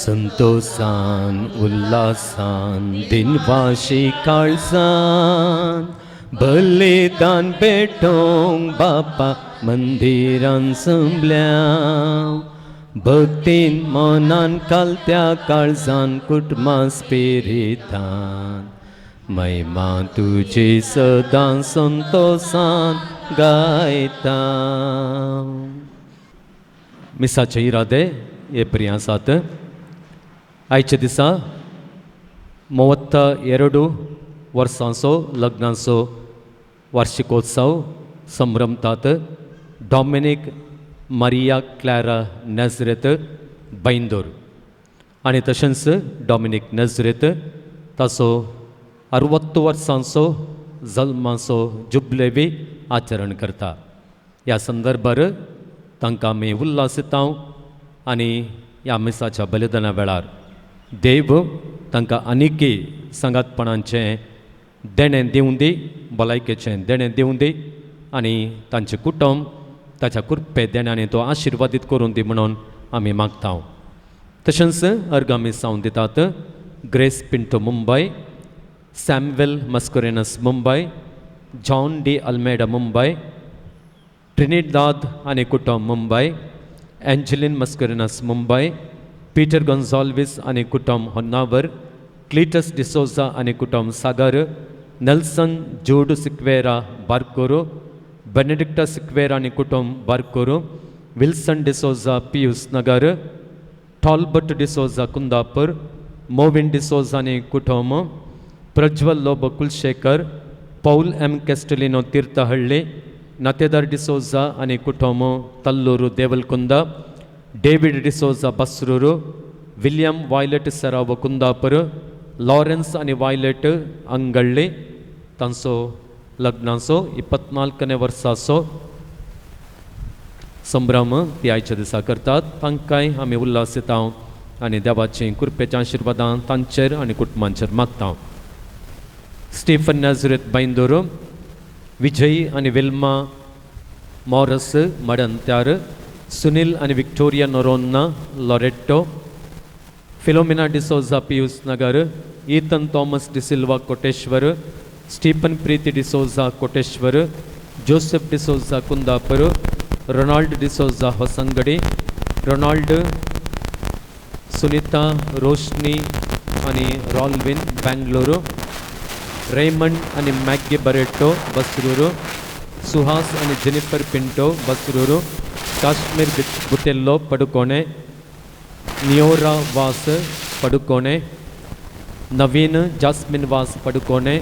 संतोषान उल्लासान दिनवाशी काळजान बलिदान पेटोंक बापा मंदिरान संबल्या भक्तीन मनान कालत्या काळजान कुटुंबां स्पिरितान महिमा तुजी सदां संतोषान गायता. मिसाचे इरादे एप्रिल आसात. आयचे दिसा 32 वर्सांचो लग्नाचो वार्षिकोत्सव संभ्रमतात. डॉमिनिक मारिया क्लॅरा नॅझरेत बैंदोर आनी तशेंच डॉमिनिक नॅझरेत ताचो 60 वर्सांचो जल्माचो जुबलेबी आचरण करता. ह्या संदर्भार तांकां आमी उल्हासिता आनी ह्या मिसाच्या बलिदाना वेळार देव तांकां आनिकय सांगातपणाचें देणें दिवं दी, भलायकेचें देणें दिवं दी आनी तांचें कुटुंब ताच्या कुर्पे देण्याने तो आशिर्वादीत करून दी म्हणून आमी मागता. तशेंच अर्गामी सावन दितात. Grace Pinto Mumbai, Samuel Mascarenhas Mumbai, John D'Almeida Mumbai, Trinidad आनी कुटुंब Mumbai, Angeline Mascarenhas Mumbai, Peter Gonsalves आनी कुटुंब होन्नावर, क्लिटस डिसोजा आनी कुटुंब Sagar, Nelson Jude Sequeira Barkur, Benedicta Sequeira आनी कुटुंब Barkur, Wilson D'Souza Pius Nagar, Tolbert D'Souza Kundapur, मोविन डिसोजा आनी कुटुंब, Prajwal Lobo Kulshekar, Paul M Castelino Thirthahalli, नातेदार डिसोजा आनी कुटुंब Talluru Devalkunda, David D'Souza Basrur, William Violet सराव कुंदापूर, लॉरेन्स आनी वायलेट अंगळ्ळे तांचो लग्नाचो 24 वर्साचो संभ्रम ती आयच्या दिसा करतात. तांकांय आमी उल्हासिता आनी देवाची कृपेच्या आशिर्वादां तांचेर आनी कुटुंबांचेर मागता. स्टीफन नॅझरेत बैंदोर, विजयी आनी विल्मा मॉरस मडंत्यार, सुनील आनी Victoria Noronha Loreto, Philomena D'Souza Pius Nagar, Ethan Thomas D'Silva Koteshwar, Stephen Preeti D'Souza Koteshwar, Joseph D'Souza Kundapur, Ronald D'Souza Hosangadi, Ronald Sunita Roshni आनी रॉल्विन बेंगलुरू, रेमंड आनी मॅगी बरेटो बसरूरू, सुहास आनी Jennifer Pinto Basrur, Casimir Botelho Padukone, नियोरा वास पडुकोणे, नवीन जास्मिन वास पडुकोणे,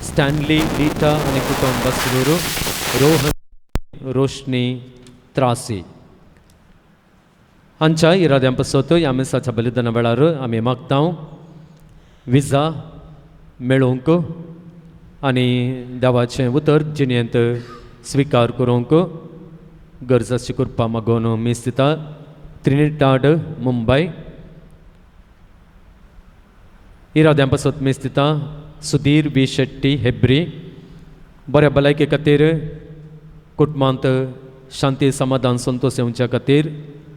स्टॅनली लीटा आनी कुटुंब बसरूरू, रोहन रोशनी त्रासी हांच्या इराद्यां पासत ह्या मिसाच्या बलिदाना वेळार आमी मागता विजा मेळोवंक आनी देवाचें उतर जिणेंत स्विकार करूंक गरजाची कृपा मागून मीस दिता. ट्रिनिटाड मुंबय इराद्यां पासत मीस दिता. सुधीर बी शेट्टी हेब्री बऱ्या भलायके खातीर कुटुंबांत शांती समाधान संतोश येवच्या खातीर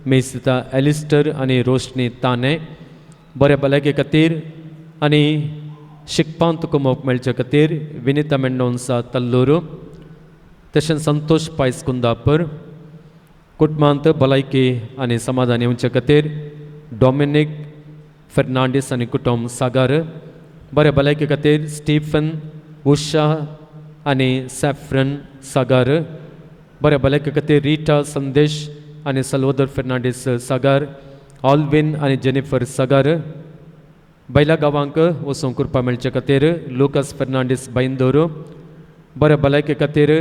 मीस दिता. एलिस्टर आनी रोशनी ताने बऱ्या भलायके खातीर आनी शिकपांत कुमोवप मेळचे खातीर विनिता मेंडोन्सा तल्लूरू, तशेंच संतोष पायस कुंदापूर कुटुंबांत भलायकी आनी समाधान येवचे खातीर डॉमिनिक फर्नांडीस आनी कुटुंब सागर बऱ्या भलायके खातीर स्टीफन उषा आनी सॅफ्रन सागर बऱ्या भलायके खातीर रिटा संदेश आनी सल्वोदर फर्नांडीस सागर, ऑल्विन आनी जेनिफर सागर बैला गांवांक वचूंक कृपा मेळचे खातीर लुकास फर्नांडीस बैंदोर बऱ्या भलायके खातीर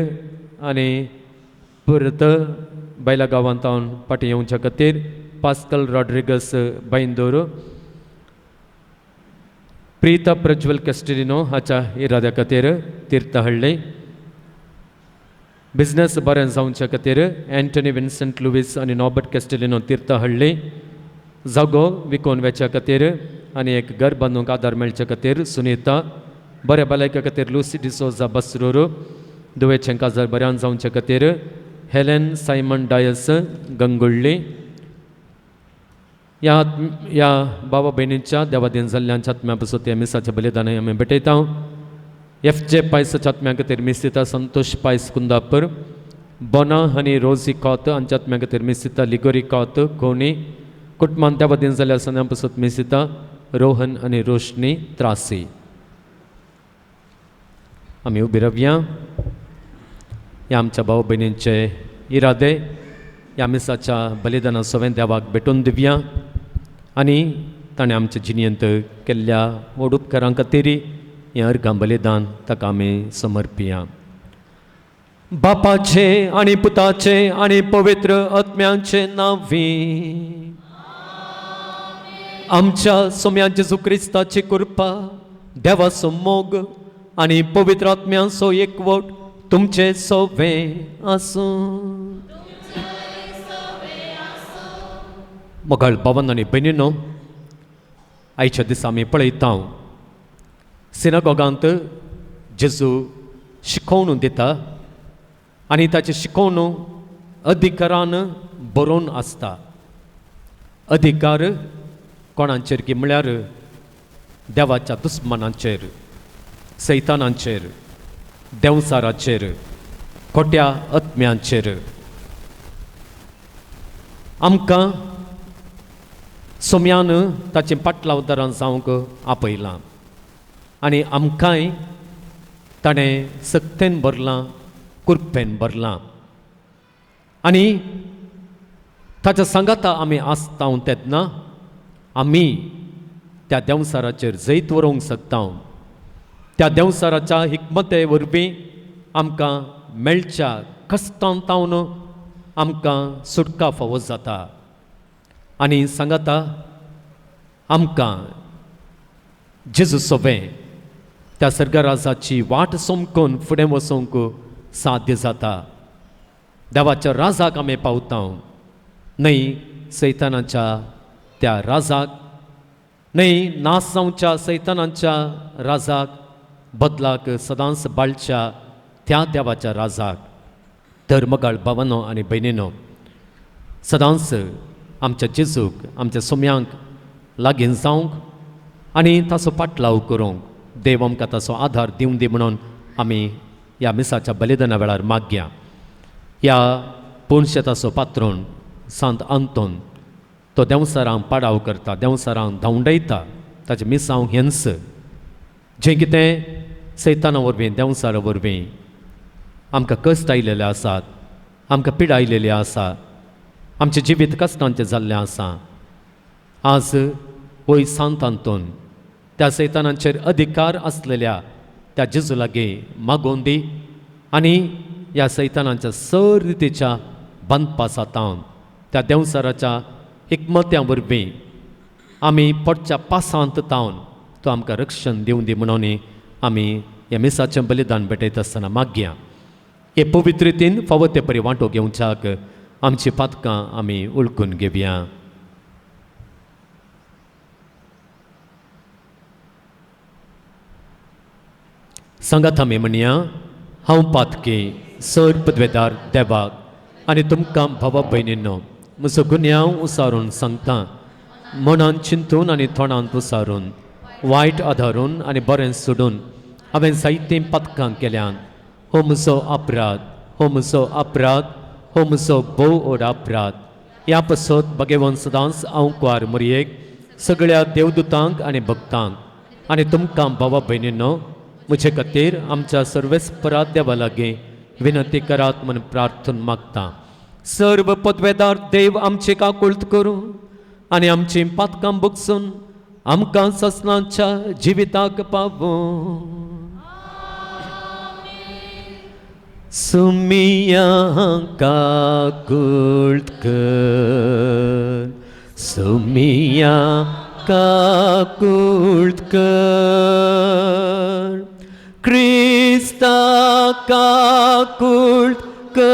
आनी परत बैला गांवांत फाटीं येवच्या खातीर पास्कल रॉड्रिगस बैंदोर, प्रीता प्रज्वल कॅस्टेलिनो हाच्या इराद्या खातीर तीर्थहಳ್ಳಿ, बिझनेस बरें जावचे खातीर एंटनी विन्सेंट लुईस आनी नॉबर्ट कॅस्टेलिनो तीर्थहಳ್ಳಿ, जागो विकोन वेच्या खातीर आनी एक घर बांदूंक आदार मेळचे खातीर सुनीता, बऱ्या भलायके खातीर लुसी डिसोजा बसरूर, दुयेंचेंक आजार बऱ्यान जावचे खातीर हेलेन सायमन डायस गंगुळ्ळी, ह्या बाबा भयणींच्या देवादीन जाल्ल्यांच्या आत्म्या पासून त्या मिसाच्या बलिदानाय आमी भेटयता. एफ.जे. पायसाच्या आत्म्या खातीर मिस्तिता संतोष पायस कुंदापूर, बोना आनी रोजी कौत हांच्या आत्म्या खातीर मिस्तिता लिगोरी कौत कोणी, कुटुंबान देवादीन जाल्ल्या सणां पासून मिस्तिता रोहन आनी रोशनी त्रासी. आमी उबी रावया. ह्या आमच्या भाव भयणींचे इरादे ह्या मिसाच्या बलिदाना सवें देवाक भेटून दिवया आनी ताणें आमच्या जिणेंत केल्ल्या व्हड उपकारां खातीर हें अर्गां बलिदान ताका आमी समर्पिया. बापाचे आनी पुताचे आनी पवित्र आत्म्याचे नांवी आमच्या सोम्या जेजू क्रिस्ताची कृपा, देवाचो मोग आनी पवित्र आत्म्याचो एकवट तुमचे सोबे आसूं. मोगाळ भावांनो आनी भयणींनो, आयच्या दिसा आमी पळयता सिनागोगांत जेजू शिकोवन दिता आनी ताचें शिकोवन अधिकारान बरोवन आसता. अधिकार कोणाचेर की म्हळ्यार देवाच्या दुस्मनांचेर, सैतानांचेर, देवसाराचेर, खोट्या आत्म्यांचेर. आमकां सोम्यान ताचें पाटलावदारां जावंक आपयलां आनी आमकांय ताणें सक्तेन भरलां, कुरपेन भरलां आनी ताच्या सांगाता आमी आसता तेन्ना आमी त्या देवसाराचेर जैत व्हरूंक शकता. त्या देवसाराच्या हिकमते वरवीं आमकां मेळच्या कश्टांतावन आमकां सुटका फावो जाता आनी सांगाता आमकां जेजू सोबें त्या सर्गराजाची वाट सोमकून फुडें वचूंक साध्य जाता. देवाच्या राजाक आमी पावता, न्हय सैतानाच्या त्या राजाक, न्हय नास जावच्या सैतानाच्या राजाक, बदलाक सदांच बाळच्या त्या देवाच्या राजाक. तर मोगाळ भावांनो आनी भयणींनो, सदांच आमच्या जेजूक, आमच्या सोम्यांक लागीं जावंक आनी ताचो पाटलाव करूंक देव आमकां ताचो आधार दिवं दी म्हणून आमी ह्या मिसाच्या बलिदाना वेळार मागया. ह्या पुणशेताचो पात्रोण सांत आंतोन तो देवसारांक पाडाव करता, देवसारांक धांवडयता ताचें मिसांव हेंस जें कितें सैताना वरवीं, देवसारा वरवीं आमकां कश्ट आयिल्ले आसात, आमकां पीड आयिल्ली आसा, आमचें जिवीत कश्टांचें जाल्लें आसा. आज वय सांत आंतोन त्या सैतानाचेर अधिकार आसलेल्या त्या जेजू लागीं मागोवन दी आनी ह्या सैतानाच्या सर रितीच्या बंदपासांतावन त्या देवसाराच्या हिकमत्यां वरवीं आमी पडच्या पासांत तावन तो आमकां रक्षण दिवं दी म्हणून आमी ह्या मिसाचें बलिदान भेटयता आसतना मागया. हे पवित्र रितीन फावो ते परी वांटो घेवच्याक आमची पातकां आमी उळकून घेवया. सांगात आमी म्हणया, हांव पातकी सर पदवेदार देवाक आनी तुमकां भावा भयणींनो म्हजो गुन्यांव उसारून सांगता. मनान चिंतून आनी तोंडांत उसारून, वायट आदारून आनी बरें सोडून हांवें जायतीं पातकां केल्यान. हो म्हजो अपराध, हो म्हजो अपराध, हो म्हजो भोव व्हड अपराध. ह्या पासत भगेवन सदांच हांव कुंवार मरयेक, सगळ्या देवदूतांक आनी भक्तांक आनी तुमकां भावा भयणींनो म्हजे खातीर आमच्या सर्वेस्परा देवा लागीं विनंती करात म्हूण प्रार्थना मागता. सर्व पदवेदार देव आमची काकुळट करूं आनी आमची पातकां भुगसून आमकां ससनाच्या जिविताक पावूं. सुमिया काकुळट कर, सुमिया काकुळट कर, क्रिस्ता काकुळट कर,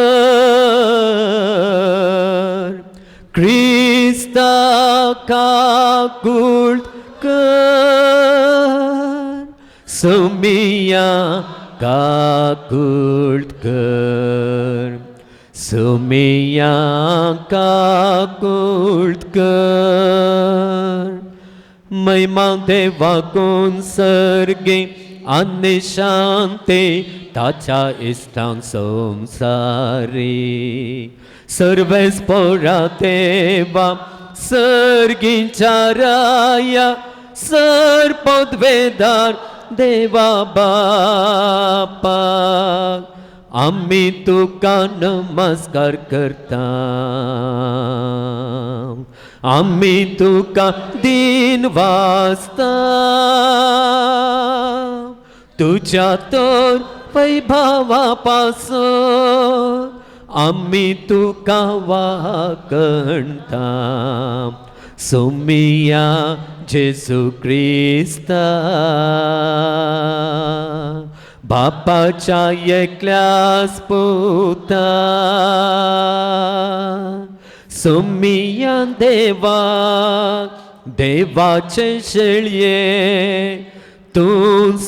क्रिस्ता काकुळट कुळकर सुमिया काकुळकर सुमिया काकुळकर महिमा देवाकून सर्गे आणि शांती ताच्या इष्टां संसारी सर्वेस पोरा देवा सर्गींच्या राया सर्पद्वेदार देवा बापा आम्ही तुका नमस्कार करता आम्ही तुका दिन वाजता तुझ्या तर वैभवापासून आम्ही तुका वाकणता सोमिया जेसू क्रिस्ता बापाच्या एकल्याच पुता सोमिया देवा देवाचे शेळये तू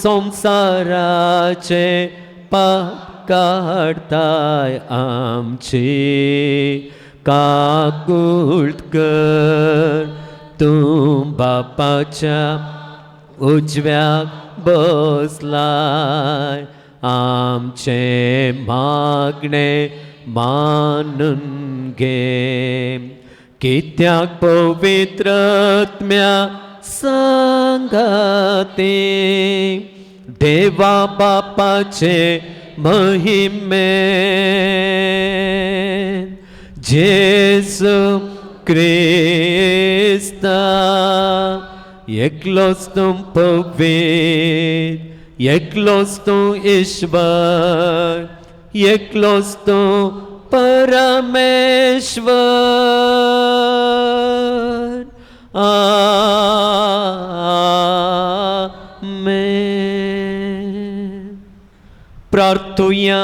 संसाराचे पाप काढताय आमची काकुळकर तू बापाच्या उजव्याक बसलाय आमचे मागणे मानून घे कित्याक पवित्रत्म्या संगती देवा बापाचे महिमेन जेसू क्रिस्ता एकलोच तू पवित्र एकलोच तू ईश्वर एकलोच तू परमेश्वर आमेन. प्रार्थुया.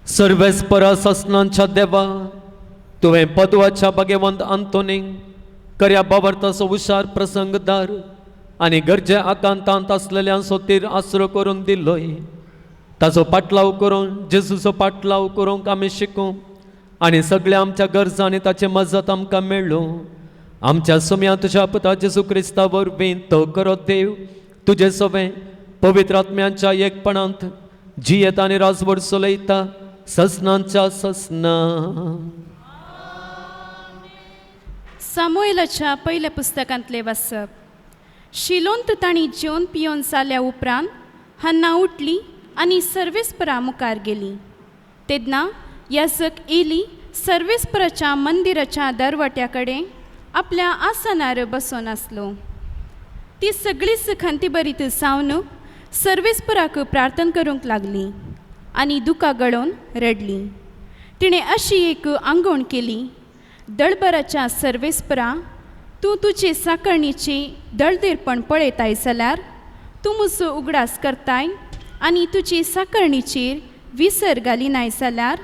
सर्वेस्परा ससनांच्या देवा तुवें पदवाच्या भगवंत आंतोनीक कर्या बाबर्थाचो हुशार प्रसंगदार आनी गरजे आकांतांत आसलेल्यांक सोतीर आसरो करून दिल्लोय ताचो पाटलाव करून जेजूचो पाटलाव करूंक आमी शिकूं आनी सगळ्या आमच्या गरजा आनी ताचे मजत आमकां मेळ्ळो आमच्या सुम्या तुज्या पुता जेजू क्रिस्ता वरवीं तो करो देव तुजे सवें पवित्र आत्म्याच्या एकपणांत जियेत आनी राजवट चलयता ससनांच्या ससना. सामुएलाच्या पयल्या पुस्तकांतले वाचप. शिलोंत ताणी जेवन पियोन जाल्या उपरांत हन्ना उठली आनी सर्वेस्परा मुखार गेली. तेन्ना याजक एली सर्वेस्पराच्या मंदिराच्या दरवाट्या कडेन आपल्या आसनार बसून आसलो. ती सगळीच खंती बरीत सावन सर्वेस्पराक प्रार्थना करूंक लागली आनी दुकां गळोवन रडली. तिणें अशी एक आंगवण केली. दळबराच्या सर्वेस्परा तूं तुजे साकरणीची दळदेरपण पळयताय जाल्यार तूं म्हजो उगडास करताय आनी तुजी साकरणीचेर विसर घालिनाय जाल्यार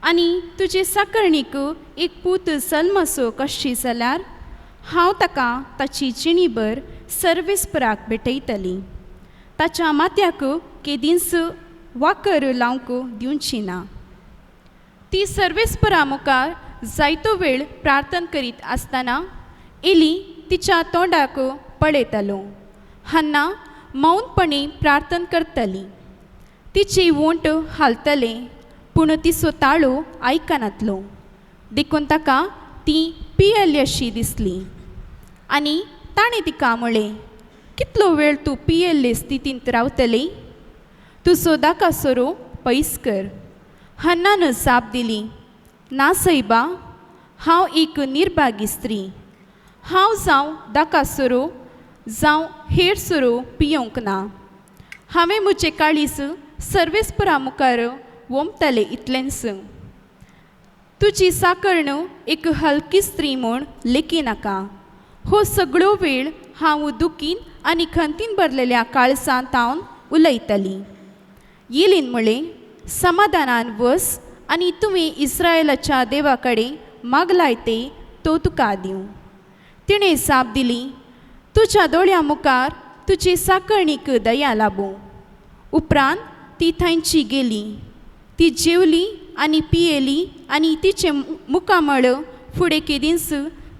आनी तुजे साकरणीक एक पूत जल्मासो कशी जाल्यार हांव ताका ताची जिणीभर सर्वेस्पराक भेटयतली. ताच्या माथ्याक केदींच वाकर लावंक दिवची ना. ती सर्वेस्परा मुखार जायतो वेळ प्रार्थना करीत आसतना एली तिच्या तोंडाक पळयतालो. हन्ना मौनपणी प्रार्थना करतली. तिची वोंट हालतले पूण तिचो ताळो आयकनातलो देखून ताका ती पियेली अशी दिसली आनी ताणें तिका म्हळें, कितलो वेळ तूं पियेल्ले स्थितींत रावतली? तुजो दाकासोरो पयस कर. हन्नान जाप दिली, ना सैबा, हांव एक निर्भागी स्त्री. हांव जावं दाकासोरो जावं हेर सोरो पियोंक ना. हांवें म्हजें काळीज सर्वेस्परा मुखार वोमतलें इतलेंच. तुजी साकर्ण एक हलकी स्त्री म्हूण लेखी नाका. हो सगळो वेळ हांव दुखीन आनी खंतीन भरलेल्या काळजांत हांव उलयतली. येलीन म्हळें, समाधानान वस आनी तुवें इस्रायेलाच्या देवाकडे मागलाय ते तो तुका दिवं. तिणें साप दिली, तुज्या दोळ्या मुखार तुजी साकळणीक दया लाबूं. उपरांत ती थंयची गेली. ती जेवली आनी पियेली आनी तिचे मुखामळ फुडें केदींच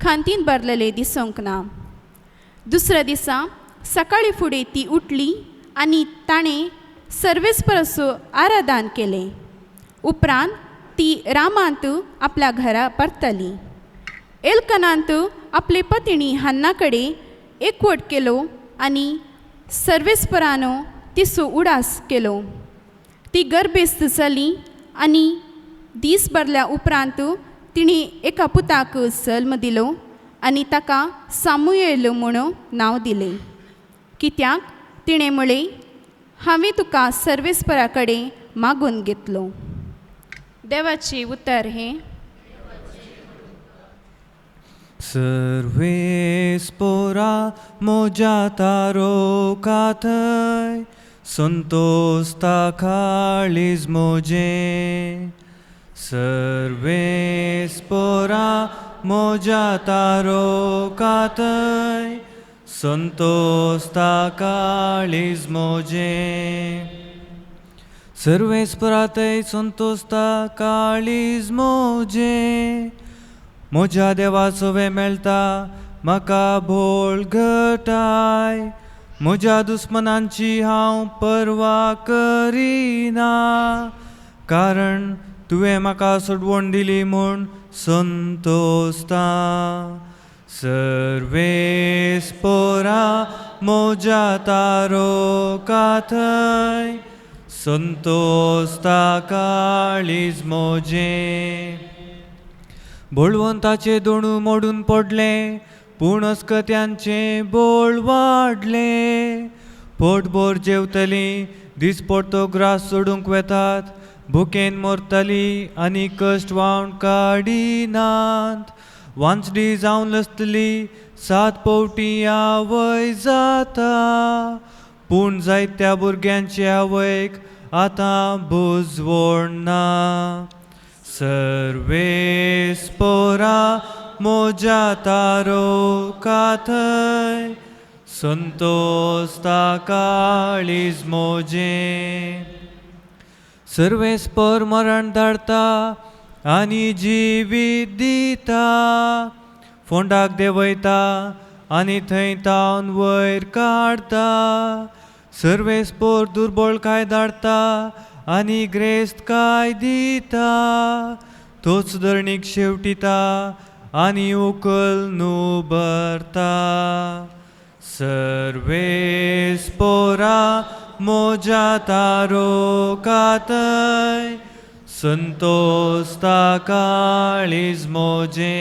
खांतीन भरलेले दिसूंक ना. दुसऱ्या दिसा सकाळी फुडें ती उठली आनी ताणें सर्वेस्पराचो आराधन केलें. उपरांत ती रामांत आपल्या घरा परतली. एल्कनांत आपले पत्नी हन्ना कडेन एकवट केलो आनी सर्वेस्परानो तिचो उडास केलो. ती गर्भेस्त जाली आनी दीस भरल्या उपरांत तिणें एका पुताक जल्म दिलो आनी ताका सामुएल म्हूण नांव दिलें. कित्याक तिणें म्हळें, हांवें तुका सर्वेस्परा कडेन मागून घेतलो. देवाचें उतर हें. सर्वेस्पोरा मोजा तारो काथय संतोष ताकाळीज मोजे. सर्वेस्पोरा मोजा तारो काथय संतोष ताकाळीज मोजे. सर्वेस्परातय संतोष ताकाळीज मोजे. म्हज्या देवाचो वे मेळटा म्हाका भोळ घटाय. म्हज्या दुस्मनांची हांव परवा करिना, कारण तुवें म्हाका सोडवण दिली म्हूण संतोषता. सर्वेस्पोरा मोजा तारो काथय संतोष ताकाळीज मोजे. बोळवंताचे दोणू मोडून पडले, पूण अस्कत्यांचे बोळ वाडले. पोटभर जेवतली, दिसपडतो ग्रास सोडूंक वेतात. भुकेन मरतली आनी कश्ट व्हांवन काडिनात. वांचडी जावन लसतली, 7 पावटी आवय जाता. पूण जायत्या भुरग्यांचे आवयक आतां बुजवण ना. सर्वेस्पोरा मोजा तारो काथय संतोष ताकाळीज मोजे. सर्वेस्पर मरण धाडटा आनी जिवीत दिता. फोंडाक देंवयता आनी थंय तावन वयर काडटा. सर्वेस्पर दुर्बळकाय धाडटा आनी ग्रेस्तकाय दिता. तोच धरणीक शेवटिता आनी उखल नुबरता. सर्वेस्पोरा मोजा तारो काथय संतोष ताकाळीज मोजे.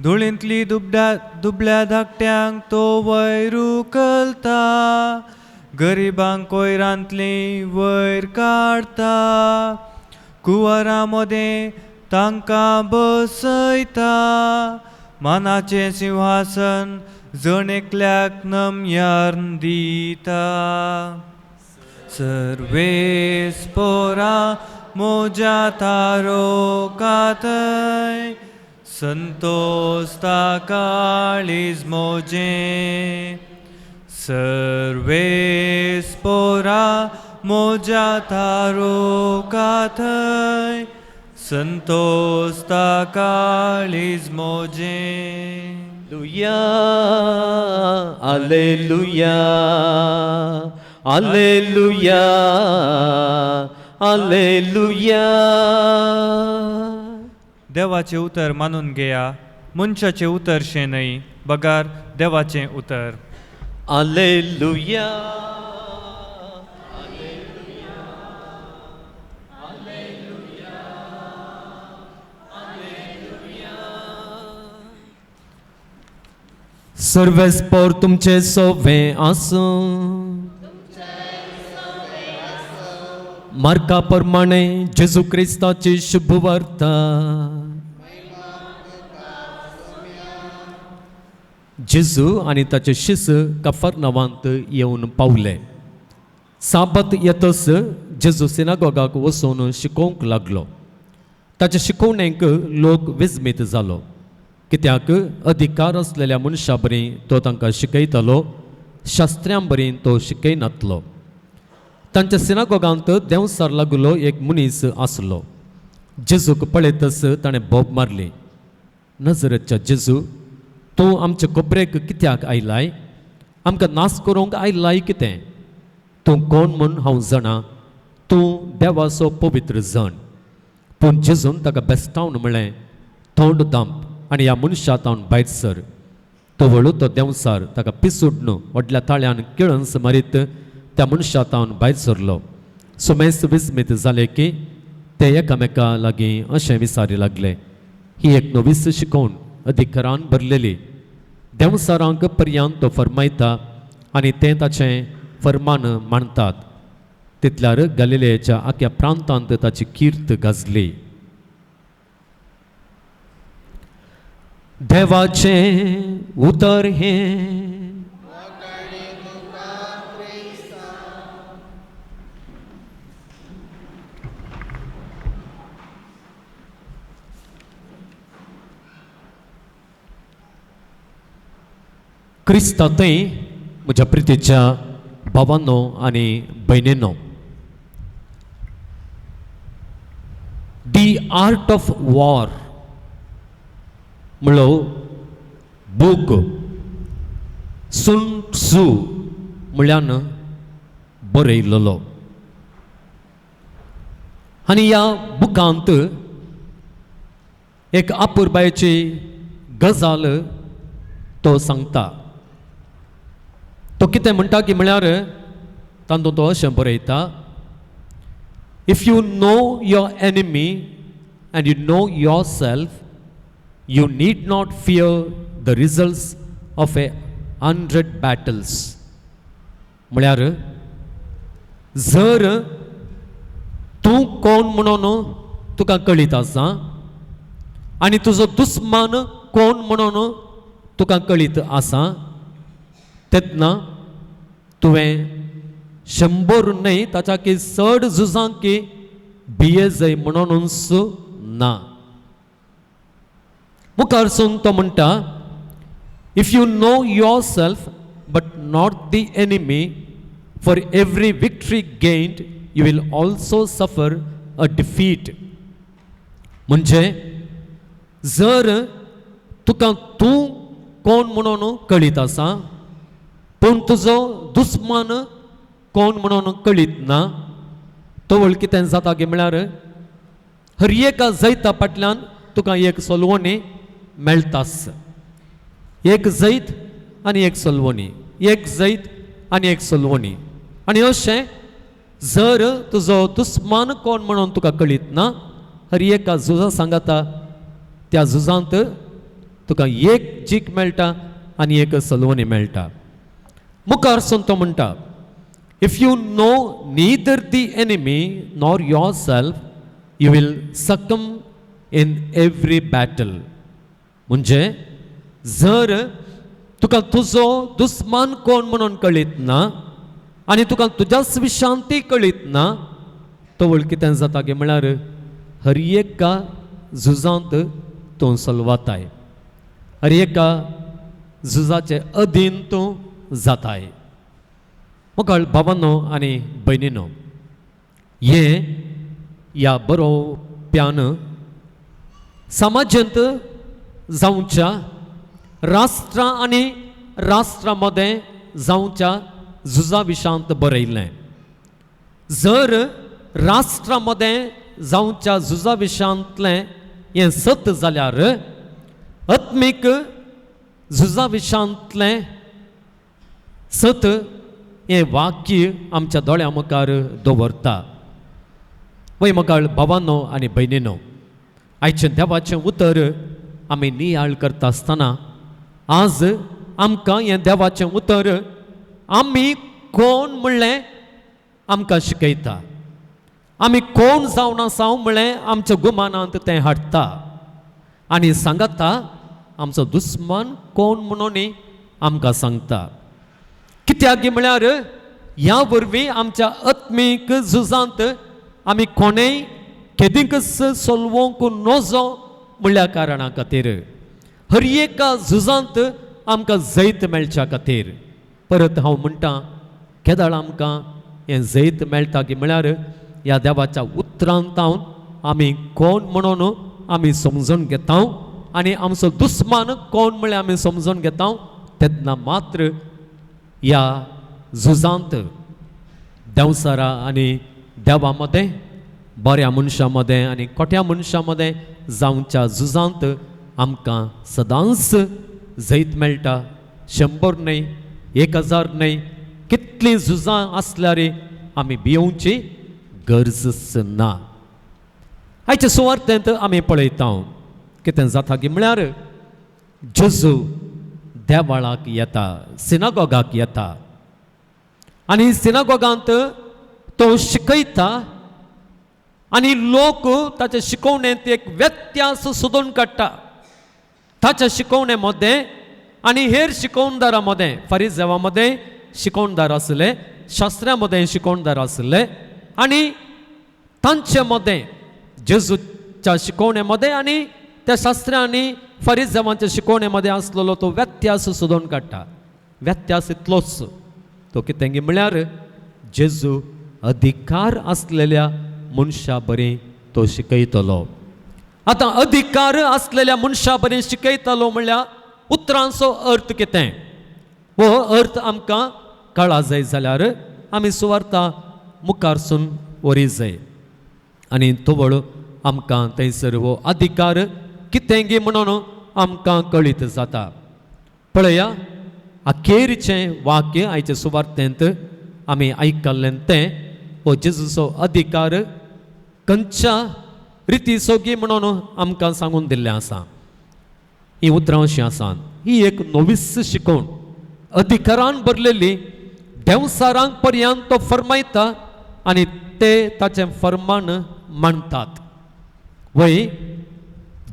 धुळींतली दुबळ्या धाकट्यांक तो वयर उखलता. गरिबांक कोयरांतली वयर काडटा. कुंवरां मदें तांकां बसयता. मानाचें सिंहासन जण एकल्याक नम्यान दिता. सर्वेस्पोरा मोजा तारो काथय संतोष ताकाळीज मोजे. सर्वेस्पोरा मोजा तारो काथय संतोष ताकाळीज मोजे. Alleluia, Alleluia, Alleluia, Alleluia. देवाचे उतर मानून घेया, मनशाचे उतर शे न्हय. बगार देवाचें उतर. Alleluia. सर्वेस्पर तुमचे सोवे आसूं. मार्का प्रमाणे जेजू क्रिस्ताची शुभ वार्ता. जेजू आनी ताचे शिस कफरनावांत येवन पावले. साबत येतस जेजू सिनागोगाक वचून शिकोवंक लागलो. ताच्या शिकवणेक लोक विस्मीत जालो, कित्याक अधिकार असलेल्या मनशां बरी तो तांकां शिकयतालो, शास्त्र्यां बरी तो शिकयनातलो. तांच्या सिनागोगांत देंवसार लागलो एक मनीस आसलो. जेजूक पळयतच ताणें बोब मारली, नजरेच्या जेजू, तूं आमचे कोपरेक कित्याक आयलाय? आमकां नास करूंक आयलाय कितें? तूं कोण म्हूण हांव जाणा, तूं देवाचो पवित्र जण. पूण जेजून ताका बेस्तावन म्हळें, तोंड दांप आनी ह्या मनशा तावन भायर सर. तो वळू तो देंवसार ताका पिसूडन व्हडल्या ताळ्यान किळंस मारीत त्या मनशा तावन भायर सरलो. सुमेस विस्मीत जाले की ते एकामेका लागीं अशें विचारी लागले, ही एक नवीस शिकवण अधिकारान भरलेली. देंवसारांक पर्यंत तो फरमायता आनी ते ताचें फर्मान मानतात. तितल्यार गलिलेच्या आख्या प्रांतांत ताची कीर्त गाजली. देवाचें उतर हें क्रिस्तांतय म्हज्या प्रितीच्या भावांनो आनी भयणींनो, दी आर्ट ऑफ वॉर म्हणलो बूक सुन त्सू म्हळ्यान बरयल्लो. आनी ह्या बुकांत एक आपुरबायेची गजाल तो सांगता. तो कितें म्हणटा की म्हळ्यार तातूंत तो अशें बरयता, if you know your enemy end you know your self, you need not fear the results of 100 battles. म्हळ्यार जर तूं कोण म्हणून तुका कळीत आसा आनी तुजो दुस्मान कोण म्हणून तुका कळीत आसा, तेन्ना तुवें 100 न्हय ताच्या की 100 झुजांक की भिये जय म्हणूनच ना. मुखारसून तो म्हणटा, if you know your self but not the enemy, for every victory gained you will also सफर अ डिफीट. म्हणजे जर तुका तूं कोण म्हणून कळीत आसा पूण तुजो दुस्मान कोण म्हणून कळीत ना, तो वळ कितें जाता की म्हळ्यार हर एका जैता फाटल्यान तुका एक सोलवणी मेळटास. एक जैत आनी एक सोलवणी, एक जैत आनी एक सोलवणी. आनी अशें जर तुजो दुस्मान कोण म्हणून तुका कळीत ना, हर एका झुजा सांगाता त्या झुजांत तुका एक जीक मेळटा आनी एक सोलवणी मेळटा. मुखारसून तो म्हणटा, if you know neither the enemy nor your self, you will सकम इन एवरी बॅटल. म्हणजे जर तुका तुजो दुस्मान कोण म्हणून कळीत ना आनी तुका तुज्या विशांती कळीत ना, तो वळ कितें जाता की म्हळ्यार हर एका झुजांत तूं सलवाताय, हर एका झुजाचे अधीन तूं जाताय. मुखार भावांनो आनी भयणींनो, हे ह्या बरोवप्यान समाजांत जावच्या, राष्ट्रां आनी राष्ट्रां मदें जावच्या झुजा विशांत बरयलें. जर राष्ट्रां मदें जावच्या झुजा विशांतलें हें सत जाल्यार आत्मीक झुजा विशांतलें सत हें वाक्य आमच्या दोळ्या मुखार दवरता. वय मुखार भावांनो आनी भयणींनो, आयचें देवाचें उतर आमी नियाळ करता आसतना आज आमकां हें देवाचें उतर आमी कोण म्हणलें आमकां शिकयता. आमी कोण जावन आसा म्हणलें आमच्या गुमानांत तें हाडटा आनी सांगता आमचो दुस्मान कोण म्हणून आमकां सांगता. कित्याक म्हळ्यार ह्या वरवीं आमच्या आत्मीक झुजांत आमी कोणेय केदींकच सोलवोंक नजो म्हणल्या कारणा खातीर हर एका झुजांत आमकां जैत मेळच्या खातीर परत हांव म्हणटा केदाळ आमकां हें जैत मेळटा की म्हळ्यार ह्या देवाच्या उतरांत आमी कोण म्हणून आमी समजून घेता आनी आमचो दुस्मान कोण म्हळ्यार आमी समजून घेता तेन्ना मात्र ह्या झुजांत देवसारा आनी देवा मदें बऱ्या मनशा मदें आनी खोट्या मनशा मदें जावच्या झुजांत आमकां सदांच जैत मेळटा 100 न्हय 1000 न्हय कितलीं झुजां आसल्यार आमी भियोवची गरजच ना आयच्या सुवार्तेंत आमी पळयता कितें जाता की म्हळ्यार जेजू देवाळाक येता सिनागोगाक येता आनी सिनागोगांत तो शिकयता आनी लोक ताच्या शिकवणेंत एक व्यत्यास सोदून काडटा ताच्या शिकवणे मदें आनी हेर शिकवणदारां मदें फरिसेवां मदें शिकवणदार आसले शास्त्र्यां मदें शिकवणदार आसले आनी तांचे मदें जेजूच्या शिकवणे मदें आनी त्या शास्त्र्यांनी फरिसेवांच्या शिकवणे मदें आसलेलो तो व्यत्यास सोदून काडटा व्यत्यास इतलोच तो कितें म्हळ्यार जेजू अधिकार आसलेल्या मनशा बरें तो शिकयतलो आतां अधिकार आसलेल्या मनशा बरें शिकयतलो म्हणल्यार उतरांचो अर्थ कितें हो अर्थ आमकां कळा जाय जाल्यार आमी सुवार्ता मुखारसून व्हरी जाय आनी तोवळ आमकां थंयसर हो अधिकार कितें गे म्हणून आमकां कळीत जाता पळया अखेरचें वाक्य आयच्या सुवार्तेंत आमी आयकल्लें तें हो जेजूचो अधिकार खंयच्या रिती सोगी म्हणून आमकां सांगून दिल्लें आसा ही उतरां अशीं आसात ही एक नोवीस शिकवण अधिकारान भरलेली देवसारांक पर्यंत तो फरमायता आनी ते ताचें फर्मान मांडटात वय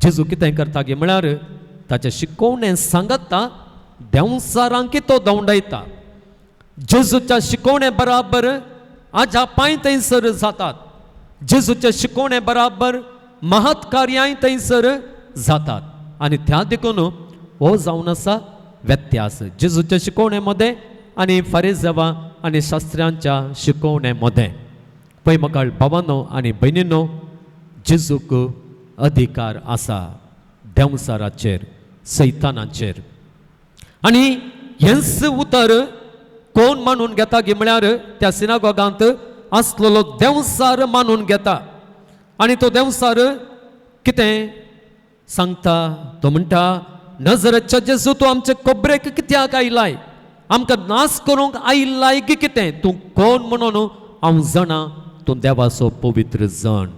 जेजू कितें करता गे म्हळ्यार ताचें शिकवणें सांगता देवसारांक तो दवंडयता जेजूच्या शिकवणे बराबर आजा पांय थंयसर जातात जेजूच्या शिकवणे बराबर महत् कार्याय थंयसर जातात आनी त्या देखून हो जावन आसा व्यत्यास जेजूच्या शिकवणे मदें आनी फरिसेवां आनी शास्त्र्यांच्या शिकवणे मदें पळय म्हाका भावांनो आनी भयणींनो जेजूक अधिकार आसा देवसाराचेर सैतानाचेर आनी हेंच उतर कोण मानून घेता गे म्हळ्यार त्या सिनागोगांत आसलेलो देवसार मानून घेता आनी तो देवसार कितें सांगता तो म्हणटा नजरेच्या जेजू तूं आमचे कोबरेक कित्याक आयलाय आमकां नाश करूंक आयलाय की कितें तूं कोण म्हणून हांव जाणा तूं देवाचो पवित्र जण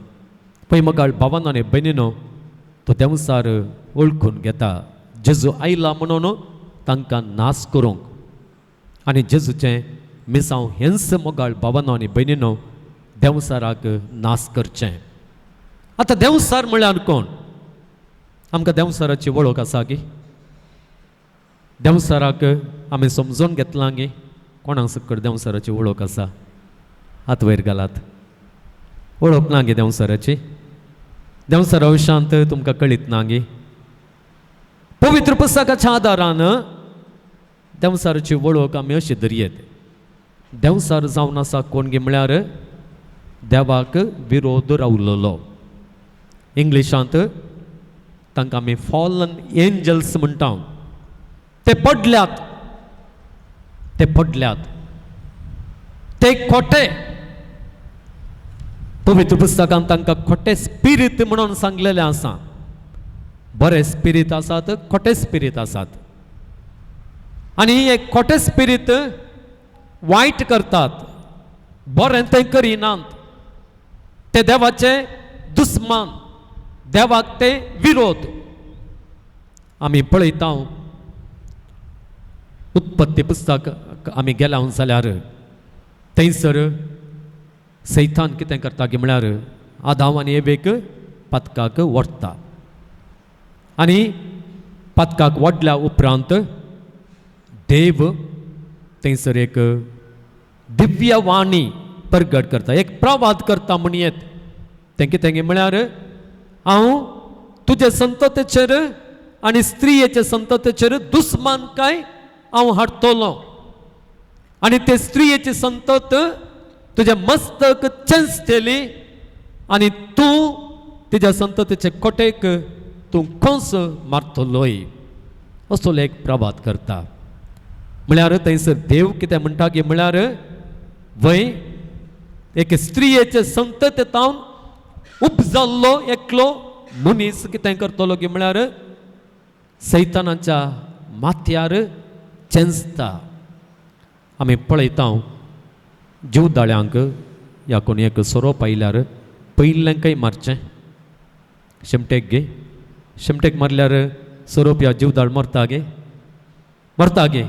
पळय म्हाका भावांनो आनी भयणीनो तो देवसार वळखून घेता जेजू आयला म्हणून तांकां नाश करूंक आनी जेजूचें मिसांव हेंच मोगाळ भावांनो आनी भयणीनो देवसाराक नाश करचें आतां देवसार म्हळ्यार कोण आमकां देवसाराची वळख आसा गी देवसाराक आमी समजून घेतलां गे कोणाक सकट देवसाराची वळख आसा हात वयर घालात वळख ना गे देवसाराची देवसारा विशांत तुमकां कळीत ना गे पवित्र पुस्तकाच्या आदारान देवसाराची वळख आमी अशी धरयेत देवसार जावन आसा कोण गे म्हळ्यार देवाक विरोध रावलेलो इंग्लिशांत तांकां आमी फॉलन एंजल्स म्हणटा ते पडल्यात ते खोटे पवित्र पुस्तकांत तांकां खोटे स्पिरीट म्हणून सांगलेलें आसा बरे स्पिरीट आसात खोटे स्पिरीट आसात आनी हे खोटे स्पिरीट वायट करतात बरें तें करिनात ते देवाचे दुस्मान देवाक ते विरोध आमी पळयता उत्पत्ती पुस्तक आमी गेला जाल्यार थंयसर सैतान कितें करता की म्हळ्यार आदाम आनी एवेक पातकाक व्हरता आनी पातकाक व्हडल्या उपरांत देव थंयसर एक दिव्य वाणी प्रगट करता एक प्रवाद करता म्हणयेत तें कितें म्हळ्यार हांव तुजे संततेचेर आनी स्त्रियेचे संततेचेर दुस्मानकाय हांव हाडटलों आनी ते स्त्रियेची संतत तुझे मस्तक चेंचतली आनी तूं तिच्या संततेचे कोटेक तूं खोस मारतलोय असो एक प्रभात करता म्हळ्यार थंयसर देव कितें म्हणटा की म्हळ्यार वय एक स्त्रियेचे संततेंतावन उपजल्लो एकलो मनीस कितें करतलो की म्हळ्यार सैतानाच्या माथ्यार चेंचता आमी पळयता जीवदाळ्यांक या कोणयेक सोरोप आयल्यार पयल्यांकय मारचें शेमटेक गे शेमटेक मारल्यार सोरोप या जीवदाळ मरता गे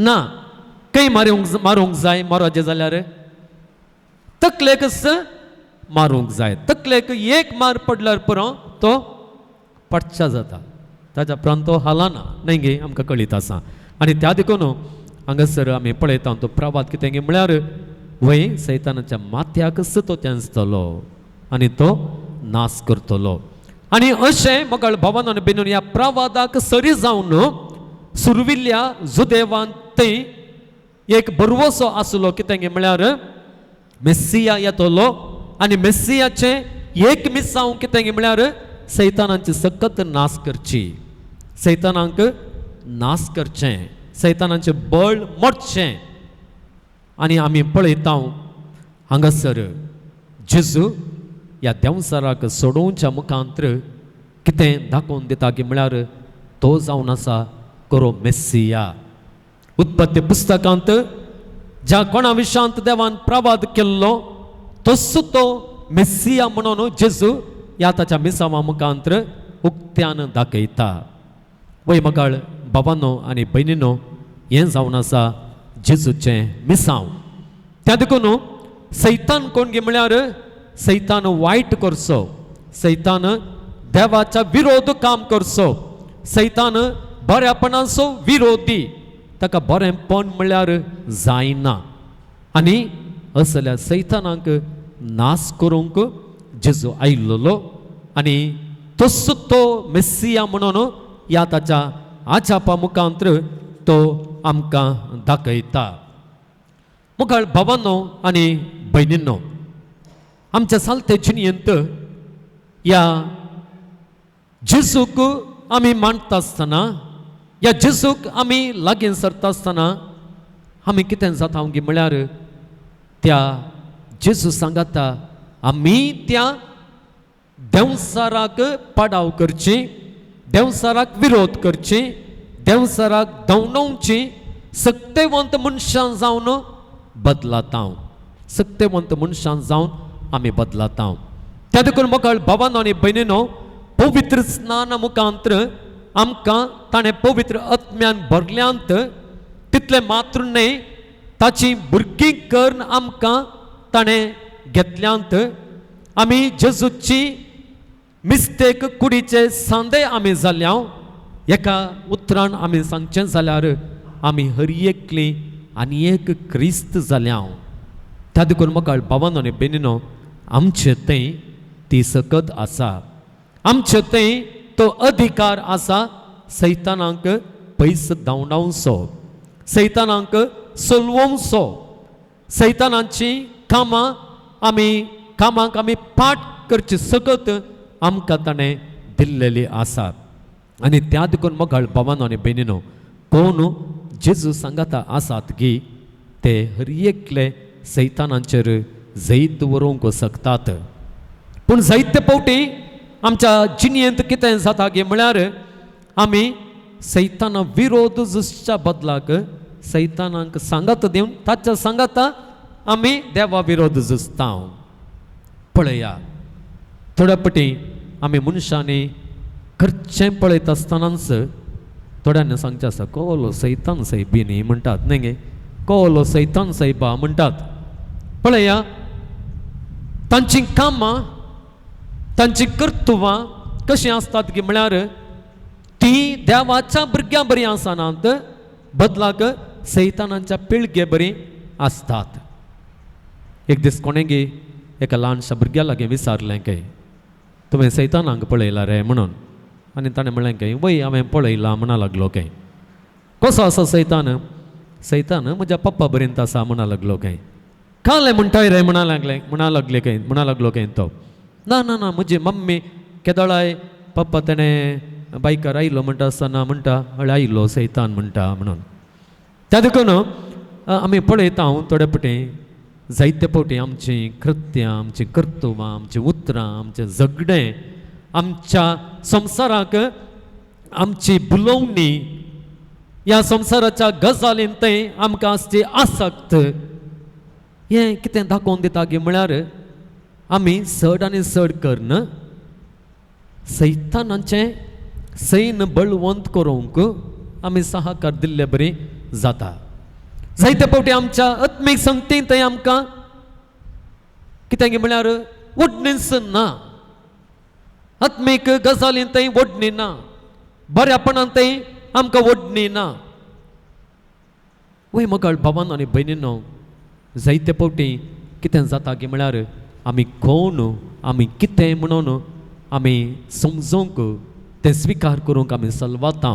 ना खंय मारूंक जाय मारचें जाल्यार तकलेकच मारूंक जाय तकलेक एक मार पडल्यार पुरो तो पडचा जाता ताच्या उपरांत तो हालाना न्हय गे आमकां कळीत आसा आनी त्या देखून हांगासर आमी पळयता तो प्रभात कितें गे म्हळ्यार वय सैतानाच्या माथ्याकच तो चेंचतलो आनी तो नाश करतलो आनी अशें मोगाळ भवानान बिनून ह्या प्रवादाक सरी जावन सुरविल्ल्या जुदेवान थंय एक बरवसो आसलो कितें गे म्हळ्यार मेस्सिया येतलो आनी मेस्सियाचे एक मिसांव कितें गे म्हळ्यार सैतानाची सकत नाश करची सैतानांक नाश करचें सैतानाचें बळ मोडचें आनी आमी पळयता हांगासर जेजू ह्या देंवसाराक सोडोवच्या मुखांतर कितें दाखोवन दिता की म्हळ्यार तो जावन आसा खरो मेस्सिया उत्पत्ती पुस्तकांत ज्या कोणा विशांत देवान प्रवाद केल्लो तसो तो मेस्सिया म्हणून जेजू ह्या ताच्या मिसांवा मुखांतर उक्त्यान दाखयता वय मगाळ बाबांनो आनी भयणीनो हें जावन आसा जेजूचें मिसांव त्या देखून सैतान कोण गे म्हळ्यार सैतान वायट करचो सैतान देवाच्या विरोध काम करचो सैतान बऱ्यापणाचो विरोधी ताका बरेंपण म्हळ्यार जायना आनी असल्या सैतानाक नाश करूंक जेजू आयिल्लो आनी तसो तो मेस्सिया म्हणून ह्या ताच्या आचापा मुखांतर तो आमकां दाखयता मुखार भावांनो आनी भयणींनो आमच्या सालते जिणेंत ह्या जेजूक आमी मांडटा आसतना ह्या जेजूक आमी लागीं सरता आसतना आमी कितें जाता गे म्हळ्यार त्या जेजू सांगाता आमी त्या देंवसाराक पाडाव करची देंवसाराक विरोध करची देंवसाराक दवणवची सक्तेवंत मनशां जावन बदलाता सक्तेवंत मनशां जावन आमी बदलाता त्या देखून मोकळ भावांनो आनी भयणीनो पवित्र स्नान मुखांतर आमकां ताणें पवित्र आत्म्यान भरल्यांत तितले मात्र न्हय ताची भुरगीं करून आमकां ताणें घेतल्यांत आमी जेजूची मिस्तेक कुडीचे सांदे आमी जाल्या एका उतरान आमी सांगचें जाल्यार आमी हर एकली आनी एक क्रिस्त जाल्या त्या देखून मोकळ भावांनो आनी भयणीनो आमचे थंय ती सकत आसा आमचे थंय तो अधिकार आसा सैतानांक पयस धांवडावचो सैतानांक सोलवोवचो सैतानाची कामाक आमी पाठ करचे सकत आमकां ताणें दिल्लेली आसा आनी त्या देखून मोगाळ भावांनो आनी भयणीनो कोण जेजू सांगाता आसात की ते हर एकले सैतानांचेर जैत व्हरूंक शकतात पूण जायते फावटी आमच्या जिणेंत कितें जाता गे म्हळ्यार आमी सैताना विरोध जुसच्या बदलाक सैतानांक सांगत दिवन ताच्या सांगता आमी देवा विरोध झुजता पळया थोड्या पटी आमी मनशांनी खर्चें पळयत आसतनाच थोड्यांनी सांगचें आसा कोलो सैतान सैबी न्ही म्हणटात न्ही गे कोलो सैतान सैबा म्हणटात पळया तांची कामां तांची कर्तुवां कशीं आसतात की म्हळ्यार ती देवाच्या भुरग्यां बरीं आसनात बदलाक सैतानाच्या पिळगे बरीं आसतात एक दीस कोणें गे एका ल्हानशा भुरग्या लागीं विचारलें काय तुवें सैतानाक पळयला रे म्हणून आनी ताणें म्हणलें काय वय हांवें पळयला म्हणा लागलो काय कसो आसा सैतान सैतान म्हज्या पप्पा पर्यंत आसा म्हणा लागलो काय काले म्हणटाय रे म्हणा लागलो काय तो ना ना ना म्हजी मम्मी केदळाय पप्पा तेणें बायकार आयलो म्हणटा आसतना म्हणटा हळ आयलो सैतान म्हणटा म्हणून त्या देखून आमी पळयता थोडे फावटी जायते फावटी आमचीं कृत्यां आमचीं कर्तुवां आमचीं उतरां आमचें झगडें आमच्या संवसाराक आमची बुलोवणी ह्या संवसाराच्या गजालींत आमकां आसची आसक्त हें कितें दाखोवन दिता गे म्हळ्यार आमी चड आनी चड करन सैतानाचें सैन बळवंत करूंक आमी सहकार दिल्ले बरी जाता जायते फावटी आमच्या आत्मीक संगतींत आमकां कितें गे म्हळ्यार वडणीच ना आत्मीक गजालींत वडणी ना बऱ्यापणांत आमकां वडणी ना वय मगळ भावान आनी भयणीनो जायते फावटी कितें जाता गे म्हळ्यार आमी कोण आमी कितें म्हणून आमी समजूंक तें स्विकार करूंक आमी सलवाता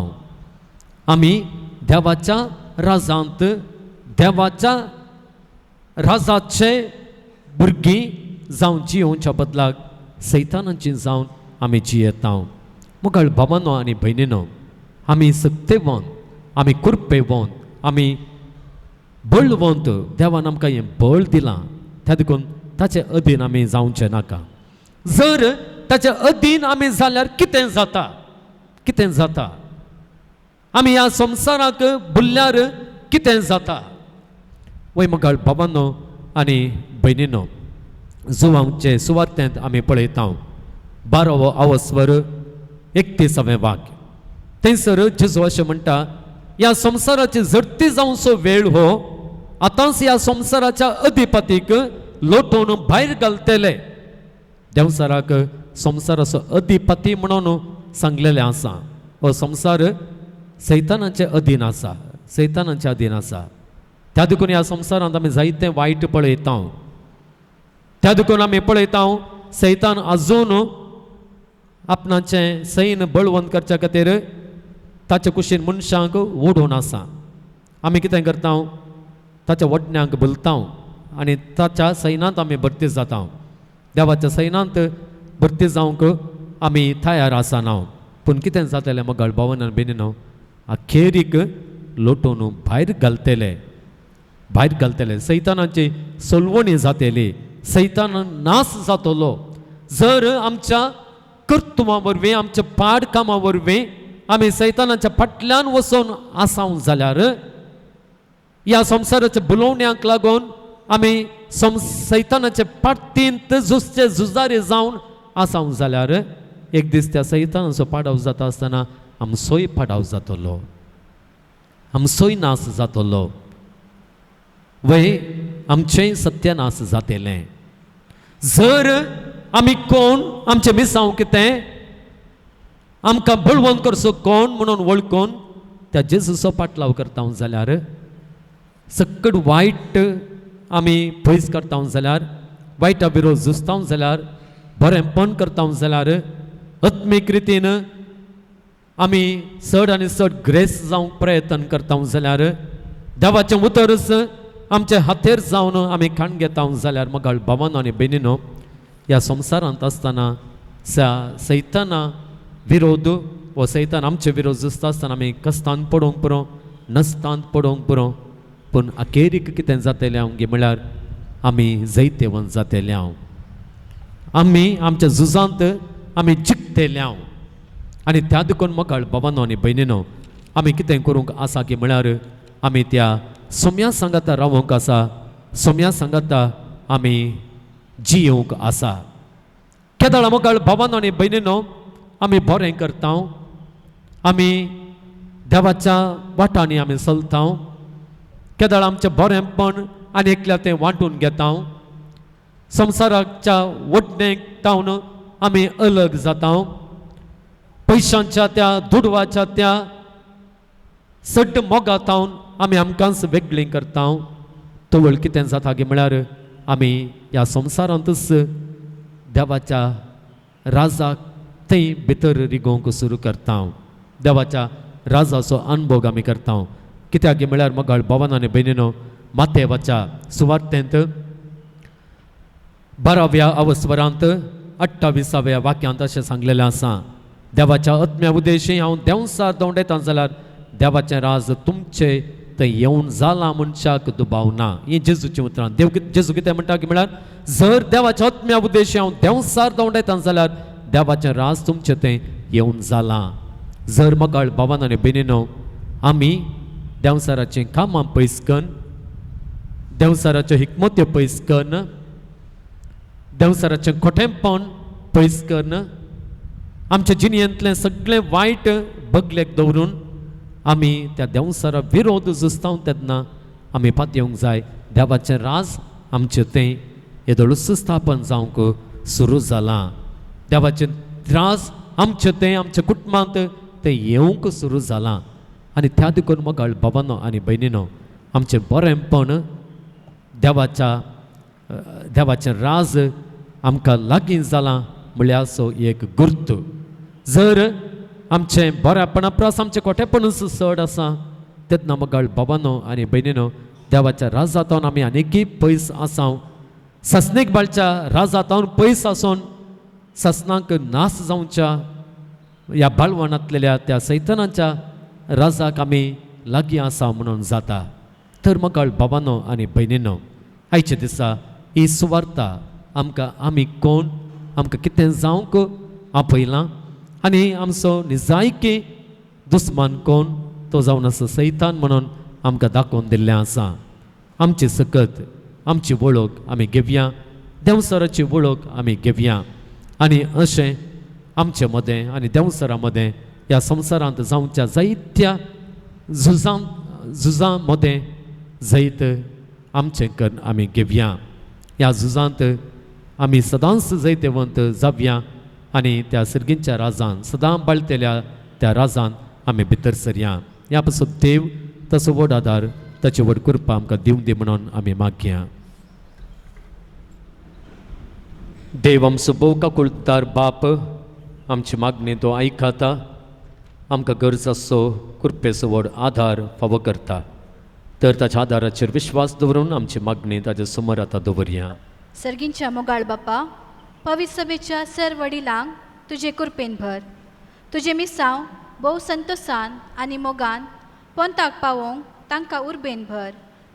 आमी देवाच्या राजांत देवाच्या राजाचे भुरगीं जावं जियोवच्या बदलाक सैतानाची जावन आमी जियेता मुखार भावानो आनी भयणीनो आमी सक्तेवंत आमी कुरपेवंत आमी बळवंत देवान आमकां हें बळ दिलां त्या देखून ताचे अधीन आमी जावचें नाका जर ताचे अधीन आमी जाल्यार कितें जाता आमी ह्या संवसाराक भुल्ल्यार कितें जाता वय मुखार भावानो आनी भयणीनो जुवांचे सुवातेंत आमी पळयता 12वो आवस्वर 31वें वाक्य थंयसर जेजू अशें म्हणटा ह्या संवसाराची झडती जावचो वेळ हो आतांच ह्या संवसाराच्या अधिपतीक लोटोवन भायर घालतले देवसाराक संवसाराचो अधिपती म्हणून सांगलेलें आसा हो संवसार सैतानाचे अधीन आसा सैतानाच्या अधीन आसा त्या देखून ह्या संवसारांत आमी जायतें वायट पळयता त्या देखून आमी पळयता सैतान आजून आपणाचें सैन बळवंत करच्या खातीर ताचे कुशीन मनशांक ओडून आसा आमी कितें करता ताच्या वडण्यांक भुलता आनी ताच्या सैनांत आमी भरती जाता देवाच्या सैनांत भरती जावंक आमी तयार आसना पूण कितें जातलें मगळ भावन आनी भयणीनो अखेरीक लोटून भायर घालतले सैतानाची सोलवणी जातली सैतान नाश जातलो जर आमच्या कर्तुवां वरवीं आमच्या पाड कामां वरवीं आमी सैतानाच्या फाटल्यान वचून आसांव जाल्यार ह्या संवसाराच्या बुलोवण्यांक लागून आमी सैतानाचे फाटींत झुजारी जावन आसांव जाल्यार एक दीस त्या सैतानाचो पाडाव जाता आसतना आमचोय पाडाव जातलो आमचोय नाश जातलो वय आमचेंय सत्यानाश जातलें जर आमी कोण आमचें मिसांव कितें आमकां बळवंत करचो कोण म्हणून वळखून त्या जेजूचो पाटलाव करता जाल्यार सकट वायट आमी पयस करता जाल्यार वायटा विरोध झुजता जाल्यार बरेंपण करता जाल्यार आत्मीक रितीन आमी चड आनी चड ग्रेस जावंक प्रयत्न करता जाल्यार देवाचें उतरच आमचे हातेर जावन आमी खाण घेता जाल्यार मगाळ भावानो आनी भयणीनो ह्या संवसारांत आसतना सैताना विरोध वो सैतान आमचे विरोध झुजता आसतना आमी कस्तांत पडोवंक पुरो नस्तांत पडोवंक पुरो पूण अखेरीक कितें जातलें हांव गे म्हळ्यार आमी जैतेवंत जातले हांव आमी आमच्या झुजांत आमी जिखतले हांव आनी त्या देखून मगाळ भावानो आनी भयणीनो आमी कितें करूंक आसा की म्हळ्यार आमी त्या सोम्या सांगाता रावूंक आसा सोम्या सांगाता आमी जियोंक आसा केदाळ मगाळ भावानो आनी भयणीनो आमी बरें करता आमी देवाच्या वाटांनी आमी चलता केदाळ आमचें बरेंपण आनी एकल्या तें वांटून घेता संवसाराच्या वडणेक तावन आमी अलग जाता पयशांच्या त्या दुडवाच्या त्या सड्ड मोगातावन आमी आमकांच वेगळीं करता तवळ कितें जाता गे म्हळ्यार आमी ह्या संवसारांतच देवाच्या राजाक थंय भितर रिगोवंक सुरू करता देवाच्या राजाचो अनुभव आमी करता कित्याक म्हळ्यार मोगाळ भावान आनी भयणीनो माथेवाच्या सुवार्तेंत 12व्या अवस्वरांत 28व्या वाक्यांत अशें सांगलेलें आसा देवाच्या आत्म्या उद्देशी हांव देंवसार दोंडयता जाल्यार देवाचें राज तुमचे थंय येवन जालां मनशाक दुबाव ना ही जेजूची उतरां जेजू कितें म्हणटा की म्हळ्यार जर देवाच्या आत्म्या उद्देशी हांव देंवसार दोंडयता जाल्यार देवाचें राज तुमचे थंय येवन जालां जर मोगाळ भावान आनी भयणीनो आमी देंवसाराचीं कामां पयस करून देंवसाराच्यो हिकमत्यो पयस करून देंवसाराचें खोटेंपण पयस करून आमच्या जिणेंतलें सगळें वायट बगलेक दवरून आमी त्या देंवसारा विरोध झुजता तेन्ना आमी पातयेवंक जाय देवाचें राज आमचें तें येदोळूच स्थापन जावंक सुरू जालां देवाचें राज आमचें तें आमच्या कुटुंबांत तें येवंक सुरू जालां आनी त्या देखून मोगाळ भावानो आनी भयणीनो आमचें बरेंपण देवाचें राज आमकां लागीं जालां म्हळ्यार सो एक गुर्त जर आमचें बरेंपणा परस आमचें खोटेपणूच चड आसा तेन्ना मोगाळ भावानो आनी भयणीनो देवाच्या राजांतावन आमी आनिकूय पयस आसां ससनीक बाळच्या राजांतावन पयस आसून ससनांक नास जावच्या ह्या बाळवणांतलेल्या त्या सैतानाच्या राजाक आमी लागीं आसा म्हणून जाता तर मोगाळ भावानो आनी भयणीनो आयच्या दिसा ही सुवार्ता आमकां आमी कोण आमकां कितें जावंक आपयलां आनी आमचो निजायकी दुस्मान कोण तो जावन आसा सैतान म्हणून आमकां दाखोवन दिल्लें आसा आमचे सकत आमची वळख आमी घेवया देंवसाराची वळख आमी घेवया आनी अशें आमचे मदें आनी देंवसारा मदें ह्या संवसारांत जावच्या जायत्या झुजां मदें जैत आमचें करून आमी घेवया ह्या झुजांत आमी सदांच जैतवंत जावया आनी त्या सर्गींच्या राजान सदां बाळतेल्या त्या राजान आमी भितर सरया ह्या पासून देव ताचो व्हड आदार ताची व्हड कृपा आमकां दिवंक दी म्हणून आमी मागया देव आमचो बोवकाकुळदार बाप आमची मागणी तो आयकता आमकां गरज आसो कृपेचो व्हड आधार फावो करता तर ताच्या आदाराचेर विश्वास दवरून आमची मागणी ताचे समोर आतां दवरया सर्गींच्या मोगाळ बापा पवित्र सभेच्या सर्व वडिलांक तुजे कृपेन भर तुजे मिसांव भोव संतोषान आनी मोगान पोंताक पावोवंक तांकां उर्बेन भर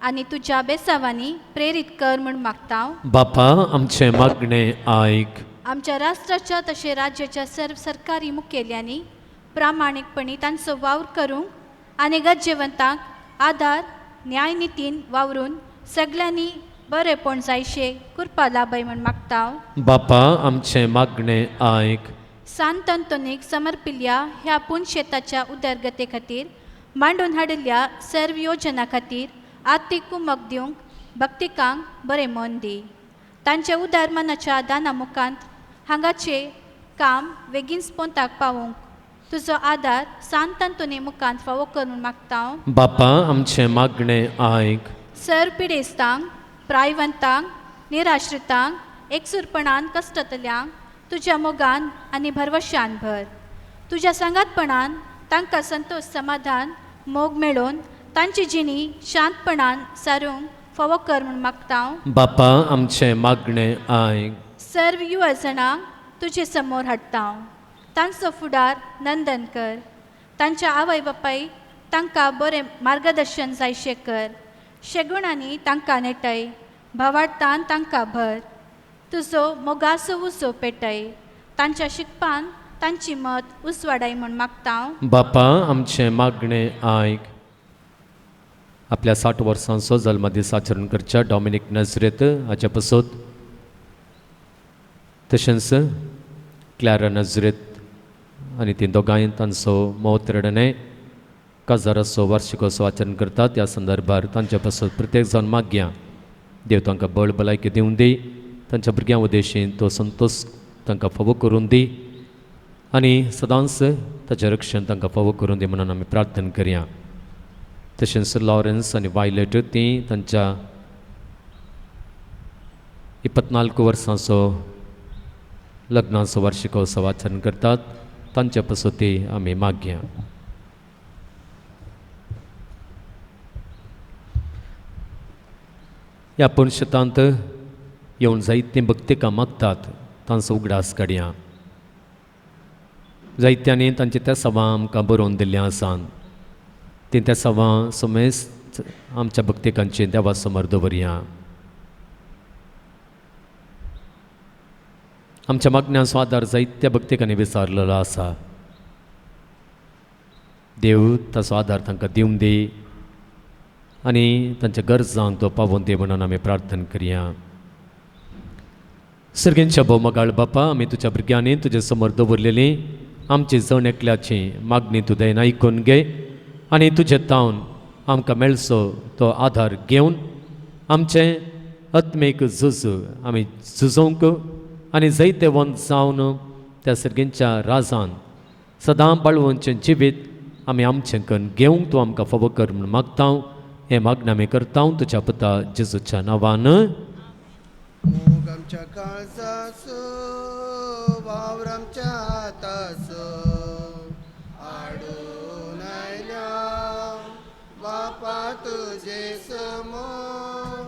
आनी तुज्या बेसावांनी प्रेरीत कर म्हूण मागता बापा आमचे मागणे आयक आमच्या राष्ट्राच्या तशें राज्याच्या सर्व सरकारी मुखेल्यांनी प्रामाणीकपणी तांचो वावर करूंक आनी गरजेवंतांक आदार न्यायनितीन वावरून सगळ्यांनी बरेपण जायशे कृपा लाभय म्हूण मागता बापा आमचे मागणे आयक सांत अंतोनीक समर्पिल्ल्या ह्या पुणशेताच्या उदरगते खातीर मांडून हाडिल्ल्या सर्व योजना खातीर आर्थिक कुमक दिवंक भक्तिकांक बरें मन दी तांच्या उदार मनाच्या दाना मुखांत हांगाचे काम बेगीन पोंताक पावोवंक तुजो आदार सांत अंतोनी मुखांत फावो करून मागता बापा आमचे मागणे आयक सर्व पिडेस्तांक प्रायवंतांक निराश्रितांक एकसुरपणान कश्टतल्यांक तुज्या मोगान आनी भरवशान भर तुज्या सांगातपणान तांकां संतोष समाधान मोग मेळोवन तांची जिणी शांतपणान सारूंक फावो कर म्हूण मागता बापा आमचे मागणे आयक सर्व युवजणांक तुजे समोर हाडटा तांचो फुडार नंदन कर तांच्या आवय बापायक तांकां बरें मार्गदर्शन जायशें कर शेगुणांनी तांकां नेटय भावार्थान तांकां भर तुजो मोगाचो उजो पेटय तांच्या शिकपान तांची मत उसवाडाय म्हूण मागता बापा आमचे मागणे आयक आपल्या 60 वर्सांचो जल्मदीस आचरण करच्या डॉमिनिक नजरेत हाचे पासून तशेंच क्लॅरा नजरेत आनी ती दोगांय तांचो मौतरडणे काजाराचो वार्षिकोत्सव आचरण करतात ह्या संदर्भार तांच्या पासून प्रत्येक जावन मागया देव तांकां बळ भलायकी दिवं दी तांच्या भुरग्यां उद्देशीन तो संतोष तांकां फावो करून दी आनी सदांच ताचें रक्षण तांकां फावो करून दी म्हणून आमी प्रार्थना करया तशेंच लॉरेन्स आनी वायलेट ती तांच्या 24 वर्सांचो लग्नाचो वार्षिकोत्सव आचरण करतात तांचे पसोती आमी मागया. ह्या पुणशतांत येवन जायते भक्तिकां मागतात तांचो उगडास काडया. जायत्यांनी तांचे त्या सभां आमकां बरोवन दिल्लें आसात. ती त्या सभां समेस्त आमच्या भक्तिकांची देवा समोर दवरया. आमच्या मागण्यांचो आदार जायत्या भक्तिकांनी विचारलेलो आसा. देव ताचो आदार तांकां दिवंक दी आनी तांच्या गरजांक तो पावोवन दी म्हणून आमी प्रार्थना करया. सर्गेंच्या भोवमगाळ बापा, आमी तुज्या भुरग्यांनी तुजे समोर दवरलेली आमची जण एकल्याची मागणी तूं दयेन आयकून घे आनी तुजे तावन आमकां मेळचो तो आधार घेवन आमचें आत्मीक झूज आमी झुजोवंक आनी जायते वंत जावन त्या सर्गेंच्या राजान सदां बाळवोंचें जिवीत आमी आमचें कन्न घेवंक तूं आमकां फावो कर म्हूण मागता. हें मागणें आमी करता तुज्या पुता जेजूच्या नांवान. मोग आमच्या काळजाचो वावर आमच्या हाताचो आडून आयल्या बापा तुजे समोर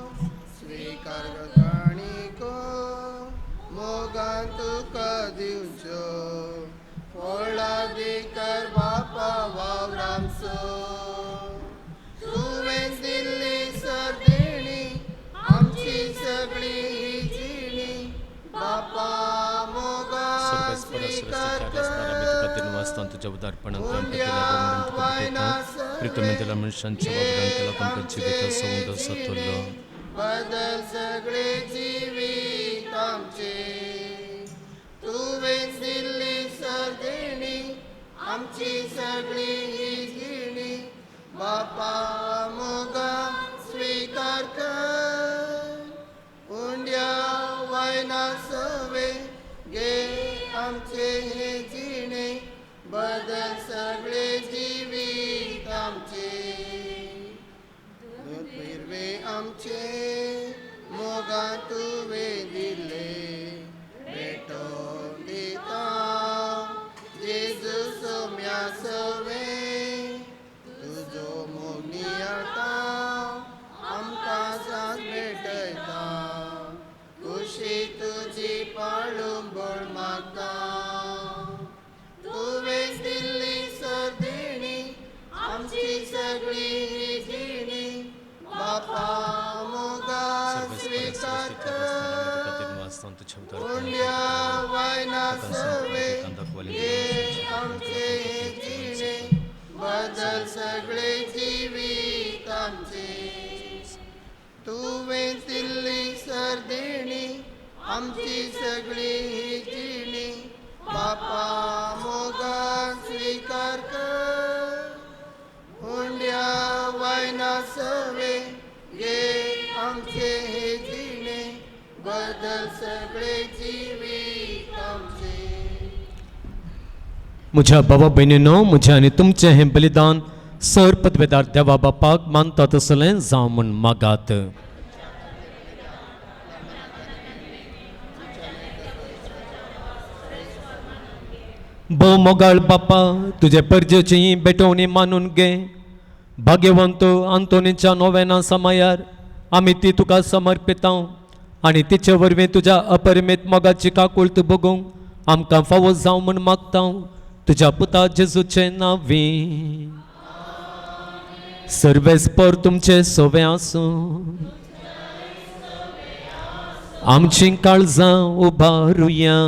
स्वीकार काणिको मोगान तुका दिवच्यो फळा दिकर बापा वावर आमचो तुवें दिल्ली सरदेणी आमची सगळी ही जिणी बापा मोगा स्वीकार तुझ्या उदारपणांतल्या मनशांच्या वावरांतला तुमकां जिवीत सौंद सतुल्लो बदल सगळे जिवीत आमचे तुवें दिल्ली सरदेणी आमची सगळी ही जिणी बापा मोगा स्वीकार कर उंड्या वायना सवे गे आमचे हे जिणे बदल सगळे जिवीत आमचे हिरवे आमचे मोगा तुवे दिले भेटोन दिता जेजू सोम्या सवे तुजो मोगनी आता आमकां साथ भेटयता खुशी तुजी पाळुंबळ मागता तुवें दिल्ली सरदेणी आमची सगळी ही जिणी बापा मोगा स्वीकार कर पुण्या वायना सवे हे आमचे हे जिणे बदल सगळे जिवीत आमचे तुवें दिल्ली सरदेणी आमची सगळी ही जिणी बापा मोगा स्वीकार कर हुंड्या वायना सवे गे आमचे हे जिणे बदल सगळे जिवीत आमचे. म्हज्या भावा भयणीनो, म्हजें आनी तुमचें हें बलिदान सर पदवेदार देवा बापाक मानता तसलें जावं म्हूण मागात. भोव मोगाळ बापा, तुजे परजेची बेटोवणी मानून घे. भाग्यवंत आंतोनीच्या नोवेना समयार आमी ती तुका समर्पिता आनी तिचे वरवीं तुज्या अपरिमीत मोगाची काकुळट बगूंक आमकां फावो जावं म्हूण मागता तुज्या पुता जेजूचे नांवी. सर्वेस्पर तुमचे सोवे आसूं आमची काळजां उबारुया.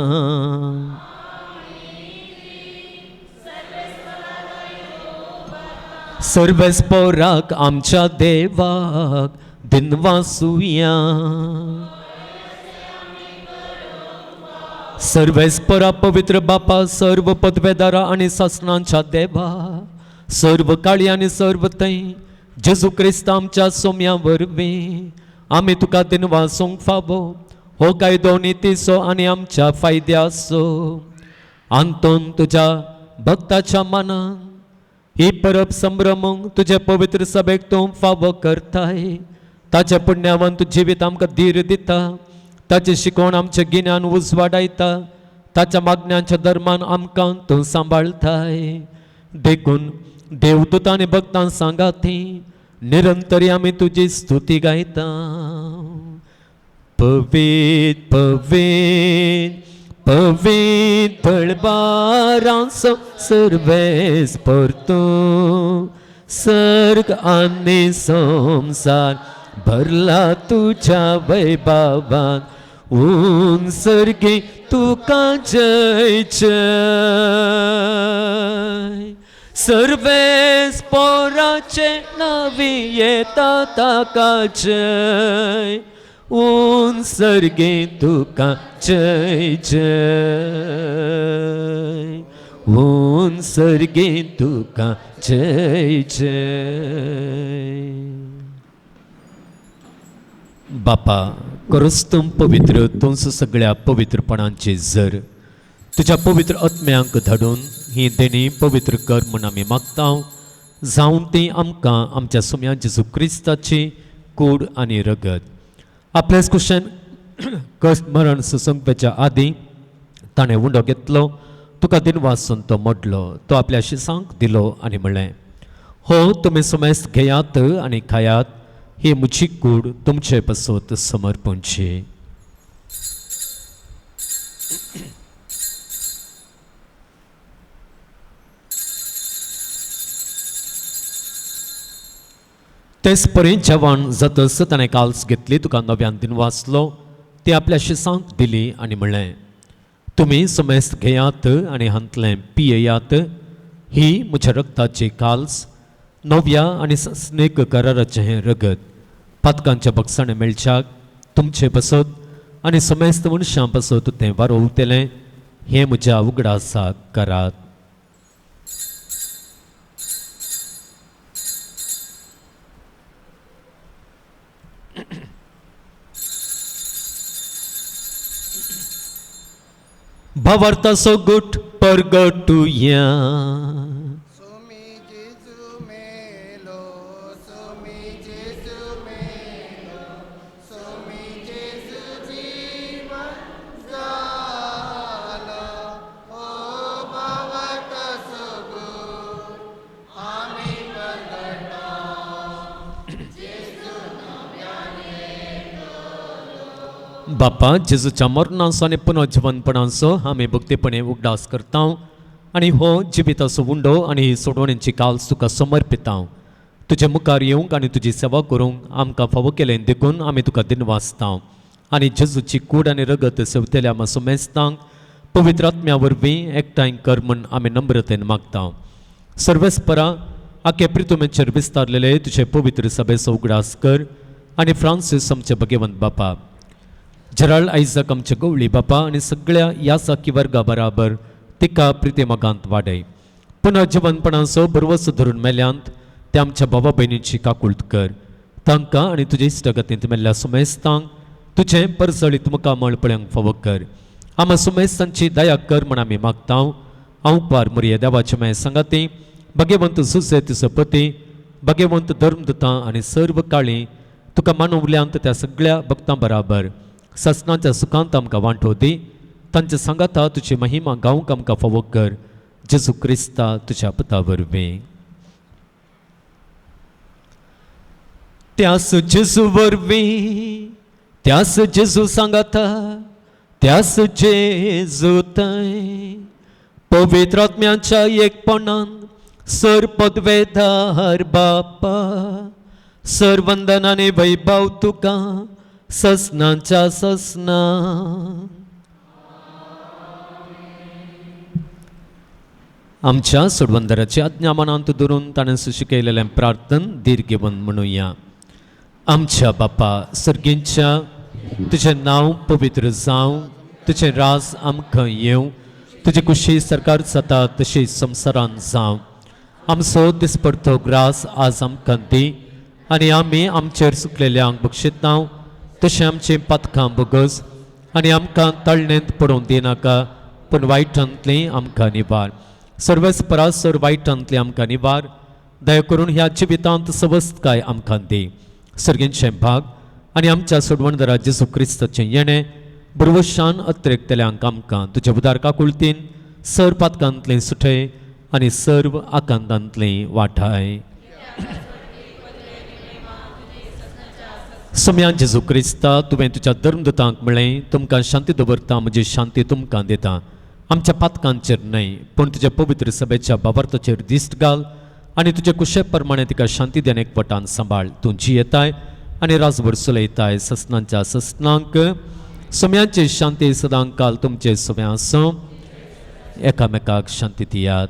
सर्वेस्पराक आमच्या देवाक दिनवासुया. सर्वेस्परा पवित्र बापा, सर्व पदवेदारा आनी सासणांच्या देवा, सर्व काळी आनी सर्व तै जेजू क्रिस्त आमच्या सोम्या वरवीं आमी तुका दिनवासूंक फावो हो कायदो नितीचो आनी आमच्या फायद्याचो आंतोन तुज्या भक्ताच्या मनान ही परब संभ्रमूंक तुजे पवित्र सभेक तूं फावो करताय. ताचे पुण्यवंत जिवीत आमकां धीर दिता. ताचे शिकोण आमचे गिन्यान उजवाडायता, ताच्या मागण्यांच्या दरम्यान आमकां तूं सांबाळताय. देखून देवदूत आनी भक्तां सांगाती निरंतरी आमी तुजी स्तुती गायता. पवित्र पवित्र पवित्र बळबारांचो सर्वेस परतो, सर्ग आनी संसार भरला तुझ्या वैभवान. ऊन सर्गी तुका जय जय. सर्वेस पोराचे नावी येता ताका जय. ऊन सर्गे तुका जय जय. ऊन सर्गे तुका जय जय. बापा खरोच तूं पवित्र, तूंच सगळ्या पवित्रपणांची झर. तुज्या पवित्र आत्म्यांक धाडून ही देणी पवित्र कर म्हूण आमी मागता. जावं ती आमकां आमच्या सुम्या जेजू क्रिस्ताची कूड आनी रगत. आपल्याच कुशेन कश्ट मरण सुसंगपेच्या आदीं ताणें उंडो घेतलो, तुका दिनवासून तो मोडलो, तो आपल्या शिसांक दिलो आनी म्हणलें, हो तुमी सुमेस्त घेयात आनी खायात, ही म्हजी कूड तुमचे पासत समर्पणची. तेच परी जेवण जातस ताणें काल्स घेतली, तुका नव्यान दिनवासलो, ती आपल्या शिसांक दिली आनी म्हणलें, तुमी सुमेस्त घेयात आनी हांतलें पियेयात, ही म्हज्या रक्ताची काल्स, नव्या आनी सस्नेक कराराचें हें रगत. पातकांच्या बक्षाणें मेळच्याक तुमचे पासत आनी समेस्त मनशां पासत तें वारोवतेलें, हें म्हज्या उगडासाक करात. भावार्थाचो गुट परगटुया. सोमी जेजू मेलो, सोमी जेजू मेलो, सोमी जेजू जीवन जालो. ओ भावार्थ सगुण आमी परगटा, जेजू नव्यान येयलो. बापा जेजूच्या मरणाचो आनी पुनर्जीवनपणाचो आमी भक्तीपणे उगडास करता आनी हो जिविताचो उंडो आनी ही सोडवणेची काल्स तुका समर्पिता. तुजे मुखार येवंक आनी तुजी सेवा करूंक आमकां फावो केलें देखून आमी तुका दिनवासता. आनी जेजूची कूड आनी रगत सेवतेल्या आमच्या मेस्तांक पवित्र आत्म्या वरवीं एकठांय कर म्हूण आमी नम्रतेन मागता. सर्वेस्परा आख्या प्रितुमेचेर विस्तारलेले तुजे पवित्र सभेचो उगडास कर आनी फ्रांसीस आमचे भगवंत बापा, जराळ आयजाक आमचे गवळी बापा आनी सगळ्या ह्या साकी वर्गा बराबर तिका प्रितेमगांत वाडय. पुनर्जीवनपणाचो बरवस धरून मेल्यांत ते आमच्या भावा भयणींची काकुळट कर. तांकां आनी तुजे इश्टगतींत मेल्ल्या सुमेस्तांक तुजें परसळीत मुखार मळपळ्यांक फावो कर. आम्हा सुमेस्तांची दया कर म्हण आमी मागता. हांव पार मुरये देवाचे माय सांगाती भगवंत सुसे तिचो पती, भगवंत धर्मदूतां आनी सर्व काळी तुका मानवल्यांत त्या सगळ्या भक्तां बराबर ससनाच्या सुखांत आमकां वांटो दी. तांच्या सांगाता तुजी महिमा गावंक आमकां फावो कर. जेजू क्रिस्ता तुज्या पुता वरवीं. त्यास जेजू वरवीं, त्यास जेजू सांगाता, त्यास जेजू थंय पवित्र आत्म्याच्या एकपणान सर पदवेदार बापा, सर वंदन आनी वैभव तुका ससनांच्या ससना. आमच्या सोडवंदराची आज्ञा मनांत धरून ताणें शिकयलेलें प्रार्थन दीर्घवन म्हणुया. आमच्या बापा सर्गींच्या, तुजें नांव पवित्र जावं, तुजें राज आमकां येवं, तुजी कुशी सरकार जाता तशी संवसारान जावं. आमचो दिसपडतो ग्रास आज आमकां दी आनी आमी आमचेर सुकलेल्यांक बक्षिता तशें आमचीं पातकां बोगस आनी आमकां तळणेंत पडोवंक दिनाका, पूण वायटांतलीं आमकां निवार. सर्वेस परासर वायटांतली आमकां निवार. दया करून ह्या जिवितांत सवस्तकाय आमकां दी. सर्गींचे भाग आनी आमच्या सोडवणदारा जेजू क्रिस्ताचें येणें बरोवशान अत्रेकतल्यांक आमकां तुज्या उदारका कुळतीन सर पातकांतलें सुठय आनी सर्व आकांतांतलें वाठाय. सोम्या जेजू क्रिस्ता तुवें तुज्या धर्मदूतांक म्हळें तुमकां शांती दवरता म्हजी शांती तुमकां दिता. आमच्या पातकांचेर न्हय पूण तुज्या पवित्र सभेच्या बाबार्थाचेर दिश्ट घाल आनी तुजे कुशे प्रमाणे तिका शांती देन एकवटान सांबाळ. तूं जियेताय आनी राजभर चलयताय ससनांच्या ससनांक. सोम्यांची शांती सदां काल तुमचे सोम्या आसूं. एकामेकाक शांती दियात.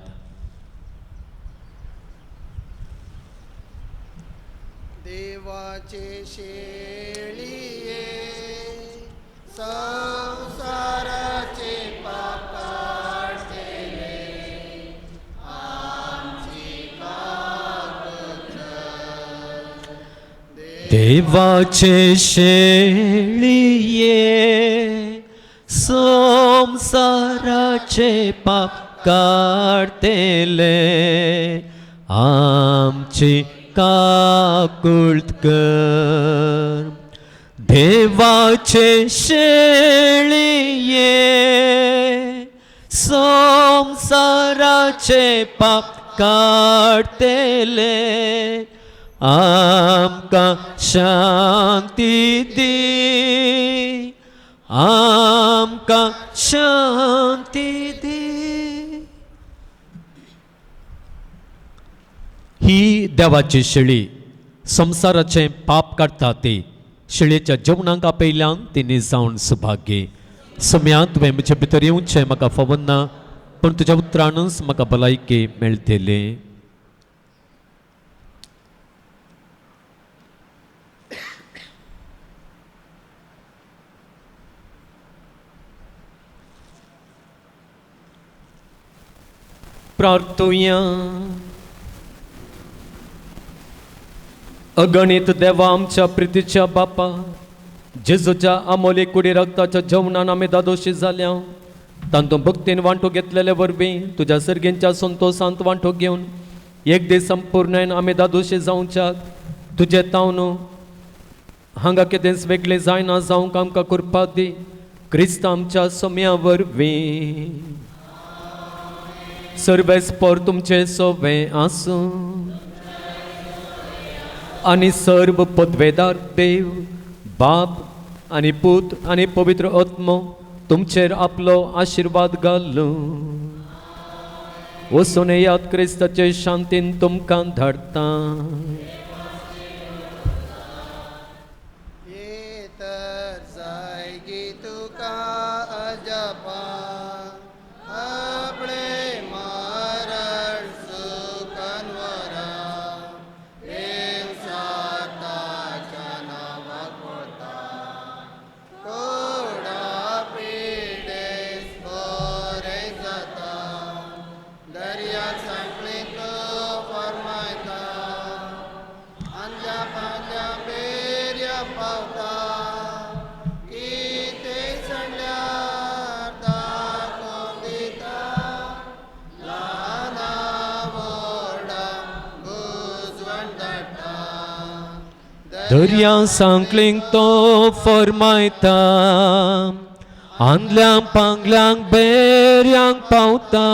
देवाचे शेळिये संसाराचे पाप काढले आमची काकुत्र देवाचे शेळिये संसाराचे पाप काढतेले आमची काकुळत कर. देवाचे शेळिये संसाराचे पाप काढतेले आमकां शांती दी आमकां शांती दी. ही देवाची शेळी संसाराचे पाप काडटा ती शेळयेच्या जेवणाक आपयल्यान तिने जावन सुभाग्य. सोम्या तुवें म्हजे भितर येवचें म्हाका फवत ना पूण तुज्या उतरानूच म्हाका भलायकी मेळटली. प्रार्थुया. अगणित देवा आमच्या प्रितीच्या बापा जेजूच्या अमोली कुडी रक्ताच्या जेवणान आमी दादोशी जाल्या तांतूं भक्तीन वांटो घेतलेले वरवीं तुज्या सर्गेंच्या संतोशांत वांटो घेवन एक दीस संपूर्णन आमी दादोशी जावच्याक तुजे तावन हांगा कितेंच वेगळें जायना जावंक आमकां कृपा दी. क्रिस्त आमच्या सोम्या वरवीं सर्वेस्पर तुमचे सोवें आसूं आनी सर्व पदवेदार देव बाप आनी पूत आनी पवित्र आत्मो तुमचेर आपलो आशिर्वाद घालूं. वचून याद क्रिस्ताचे शांतीन तुमकां धाडटा. ये तर जायगी तुका अजपा आपणे मरण सुखनवरा प्रेम साताच्या नावाक वता कोडा पिडेस बरें जाता दर्याक सांकळी तो फरमायता अंजा पांजा बेर्या पावता कितें सणल्यार दाखोवन दिता ल्हाना व्हडा बुजवण धाडटा दर्या सांकलींक तो फरमायता आंदल्यांक पांगल्यांक बेऱ्यांक पावता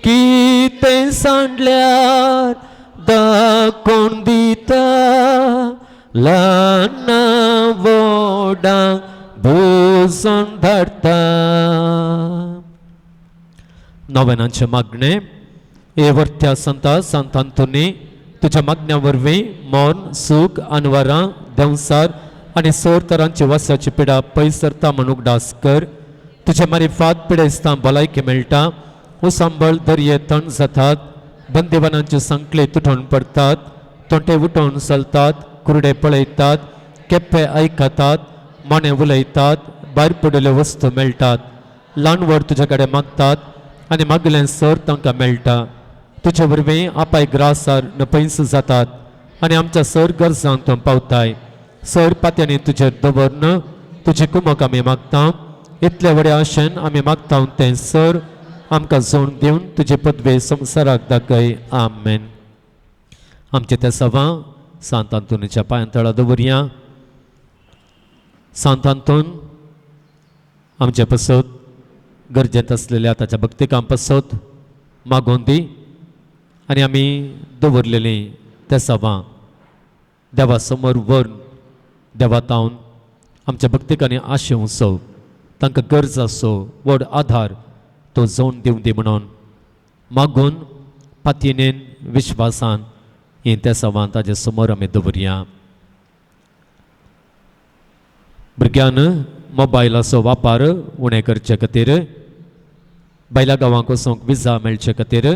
कितें सांडल्यार दाखोवन दिता ल्हाना व्हडांक बुजोवन धाडटा. नोवेनांचे मागणे हे वर्त्या संता सांत आंतोनी तुज्या मागण्या वरवीं मौन सूख अनवरां देंवसार आनी सर तरांची वासाची पिडा पयस सरता म्हणून उगडास कर. तुजे मारिफात पिडेस्तां भलायकी मेळटा. उसांबळ दर्ये थंड जातात बंदिवानांचे संकले तुटून पडतात तोंटे उठोवन चलतात कुरडे पळयतात केप्पे आयकतात मोने उलयतात भायर पडिल्ल्यो वस्तू मेळटात. ल्हान व्हड तुजे कडेन मागतात आनी मागलें सर तांकां मेळटा. तुजे वरवीं आपाय ग्रासार नपयस जातात आनी आमच्या सर गरजांक तूं पावताय. सर पात्यांनी तुजेर दवरन तुजे कुमक आमी मागता. इतले व्हडे आशेन आमी मागता तें सर आमकां जोड दिवन तुजे पदवे संवसाराक दाखय. आमेन. आमचे त्या सभा सांत आंतोनीच्या पांयां तळा दवरया. सांत आंतोन आमचे पसत गरजेत असलेल्या ताच्या भक्तिकाम पसत मागोवन दी आनी आमी दवरलेलीं त्या सभां देवा समोर व्हरून देवा तावन आमच्या भक्तिकांनी आशेव सो तांकां गरज आसो व्हड आधार तो जावन दिवं दी म्हणून मागून पातयेन विश्वासान ही त्या सभां ताजे समोर आमी दवरया. भुरग्यान मोबायलाचो वापर उणें करचे खातीर भायल्या गांवांक वचूंक विजा मेळचे खातीर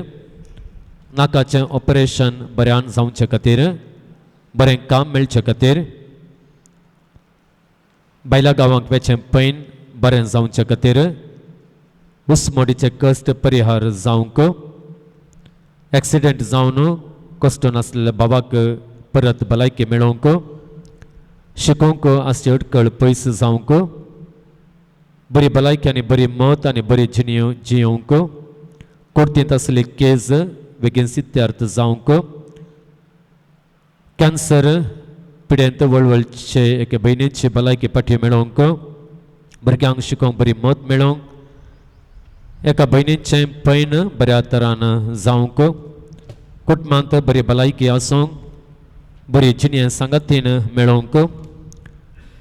नाकाचें ऑपरेशन बऱ्यान जावचे खातीर बरें काम मेळचे खातीर भायल्या गांवांक वेचें पैन बरें जावचे खातीर उसमोडीचे कश्ट परिहार जावंक एक्सिडेंट जावन कश्ट नासलेल्या बाबाक परत भलायकी मेळोवंक शिकोवंक आसची अडकळ पयस जावंक बरी भलायकी आनी बरी मत आनी बरी जियोवंक कोर्तींत आसली केज बेगीन सिद्ध्यार्थ जावंक कॅन्सर पिडेंत वळवळचे एके भयणीची भलायकी फाटी मेळोवंक भुरग्यांक शिकोवंक बरी मत मेळोवंक एका भयणीचें पैन बऱ्या तरान जावंक कुटुंबांत बरी भलायकी आसूंक बरी जिणें सांगातीन मेळोवंक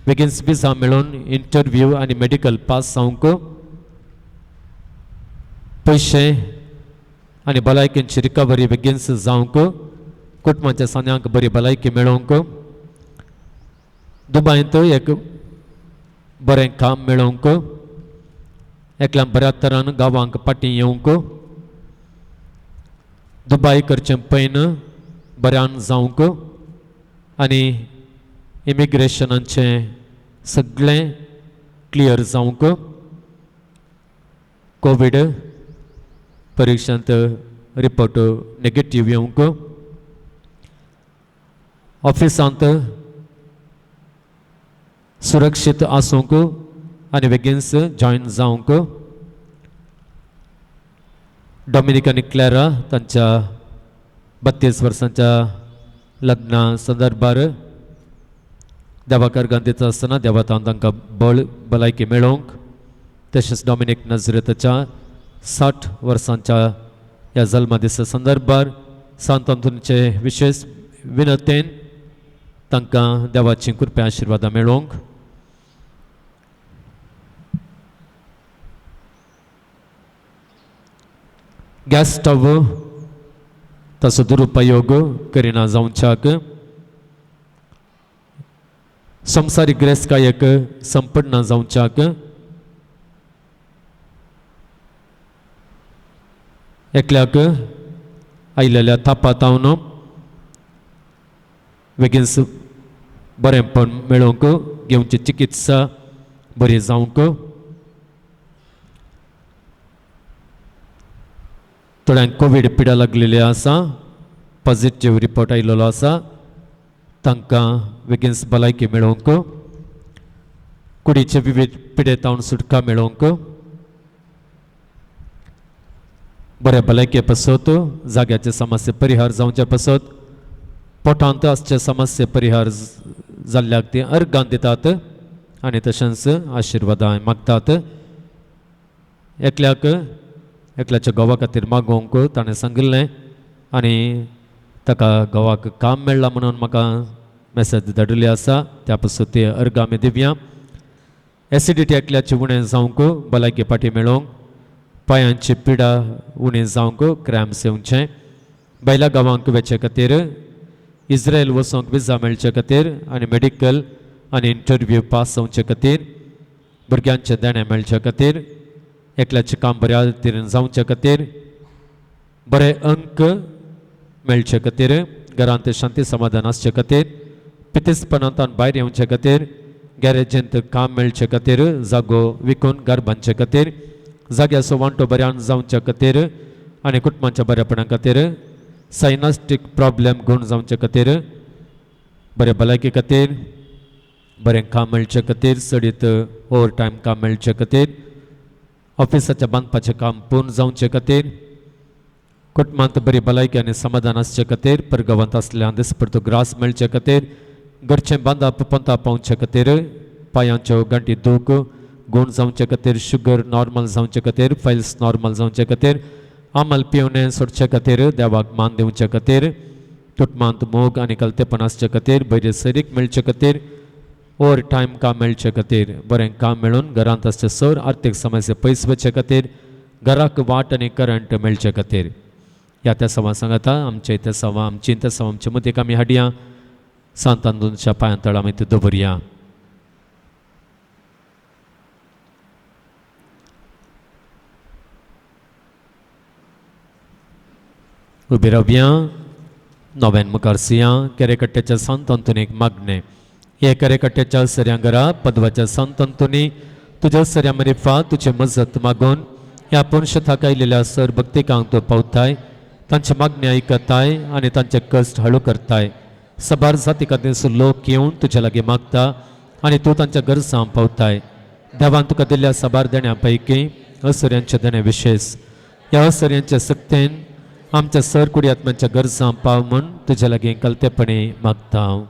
बेगीन विजा मेळोवन इंटरव्यू आनी मेडिकल पास जावंक पयशे आनी भलायकेची रिकवरी बेगीनच जावंक कुटुंबाच्या सान्यांक बरी भलायकी मेळोवंक दुबायंत एक बरें काम मेळोवंक एकल्या बऱ्या तरान गांवांक फाटीं येवंक दुबाय करचें पैन बऱ्यान जावंक आनी इमिग्रेशनाचें सगळें क्लियर जावंक कोवीड परिक्षांत रिपोर्ट नेगेटीव येवंक ऑफिसांत सुरक्षीत आसूंक आनी बेगीनच जॉयन जावंक डॉमिनिक आनी क्लॅरा तांच्या 32 वर्सांच्या लग्ना संदर्भार देवाकार दिता आसतना देवा तांकां बळ भलायकी मेळोवंक तशेंच डॉमिनिक नजरेताच्या 60 वर्सांच्या ह्या जल्म दिसा संदर्भार सांत अंतोनीचे विशेष विनतेन तांकां देवाची कृपा आशिर्वादां मेळोवंक गॅस स्टव ताचो दुरुपयोग करिना जावच्याक संवसारीक गिरेस्तकायेक संपट ना जावच्याक एकल्याक आयिल्ल्या तापातावन बेगीनच बरेंपण मेळोवंक घेवची चिकित्सा बरी जावंक थोड्यांक कोवीड पिडा लागलेली आसा पॉझिटिव्ह रिपोर्ट आयिल्लो आसा तांकां बेगीनच भलायकी मेळोवंक कुडीचे विविध पिडेतावन सुटका मेळोवंक बऱ्या भलायके पसत जाग्याचे समस्या परिहार जावचे पसत पोटांत आसचे समस्या परिहार जाल्ल्याक ती अर्गां दितात आनी तशेंच आशिर्वादां मागतात एकल्याच्या घोवा खातीर मागोवंक ताणें सांगिल्लें आनी ताका घोवाक काम मेळ्ळां म्हणून म्हाका मेसेज धाडिल्ली आसा त्या पासून ती अर्गां आमी दिवया. एसिडिटी एकल्याचें उणें जावंक भलायकी फाटी मेळोवंक पांयांची पिडा उणी जावंक क्रॅम्स येवचें भायल्या गांवांक वेचे खातीर इस्रायल वचूंक विजा मेळचे खातीर आनी मेडिकल आनी इंटरव्यू पास जावचे खातीर भुरग्यांचे देणे मेळचे खातीर एकल्याचें काम बऱ्या तरेन जावचे खातीर बरे अंक मेळचे खातीर घरांत शांती समाधान आसचे खातीर पितेसपणांतल्यान भायर येवचे खातीर गॅरेजींत काम मेळचे खातीर जागो विकून घर बांदचे खातीर जाग्याचो वांटो बऱ्यान जावचे खातीर आनी कुटुंबाच्या बऱ्यापणा खातीर सायनास्टीक प्रॉब्लेम गूण जावचे खातीर बरे भलायके खातीर बरें काम मेळचे खातीर सडीत ओवर टायम काम मेळचे खातीर ऑफिसाच्या बांदपाचें काम पूर्ण जावचे खातीर कुटुंबांत बरी भलायकी आनी समाधान आसचे खातीर परगांवांत आसल्या दिसपरतो ग्रास मेळचे खातीर घरचें बांदप पंता पावचे खातीर पांयांच्यो गांठी दूख गूण जावचे खातीर शुगर नॉर्मल जावचे खातीर फायल्स नॉर्मल जावचे खातीर आमल पिवणे सोडचे खातीर देवाक मान दिवचे खातीर तुटमांत मोग आनी कलतेपण आसचे खातीर बरे सैरीक मेळचे खातीर ओवर टायम काम मेळचे खातीर बरें काम मेळून घरांत आसचे सर आर्थीक समस्या पयस वचे खातीर घराक वाट आनी करंट मेळचे खातीर ह्या त्या सवा सांगाता आमचे ते सवा आमची ते सवा आमचे मदीक आमी हाडया सांतांदूनच्या पांयां आमी ते दवरया. उबी रावया. नोवेन मुखारसिया केरेकट्ट्याच्या संत अंतुनीक मागणे. हे केरेकट्ट्याच्या सऱ्यांगरा पदवाच्या संत अंतुनी तुझ्या सऱ्या मरिफा तुझे मजत मागून ह्या पुणशताक आयिल्ल्या सर भक्तिकांक तो पावताय तांचे मागणी आयकताय आनी तांचे कश्ट हळू करताय. सबार जाती खातीर लोक येवन तुजे लागीं मागता आनी तूं तांच्या गरजां पावताय. देवान तुका दिल्ल्या सबार देण्या पैकी असुऱ्यांचे देणे विशेष. ह्या असुऱ्यांच्या सक्तेन आमच्या सर कुडी आत्म्यांच्या गरजां पाव म्हूण तुजे लागीं कलतेपणी मागता हांव.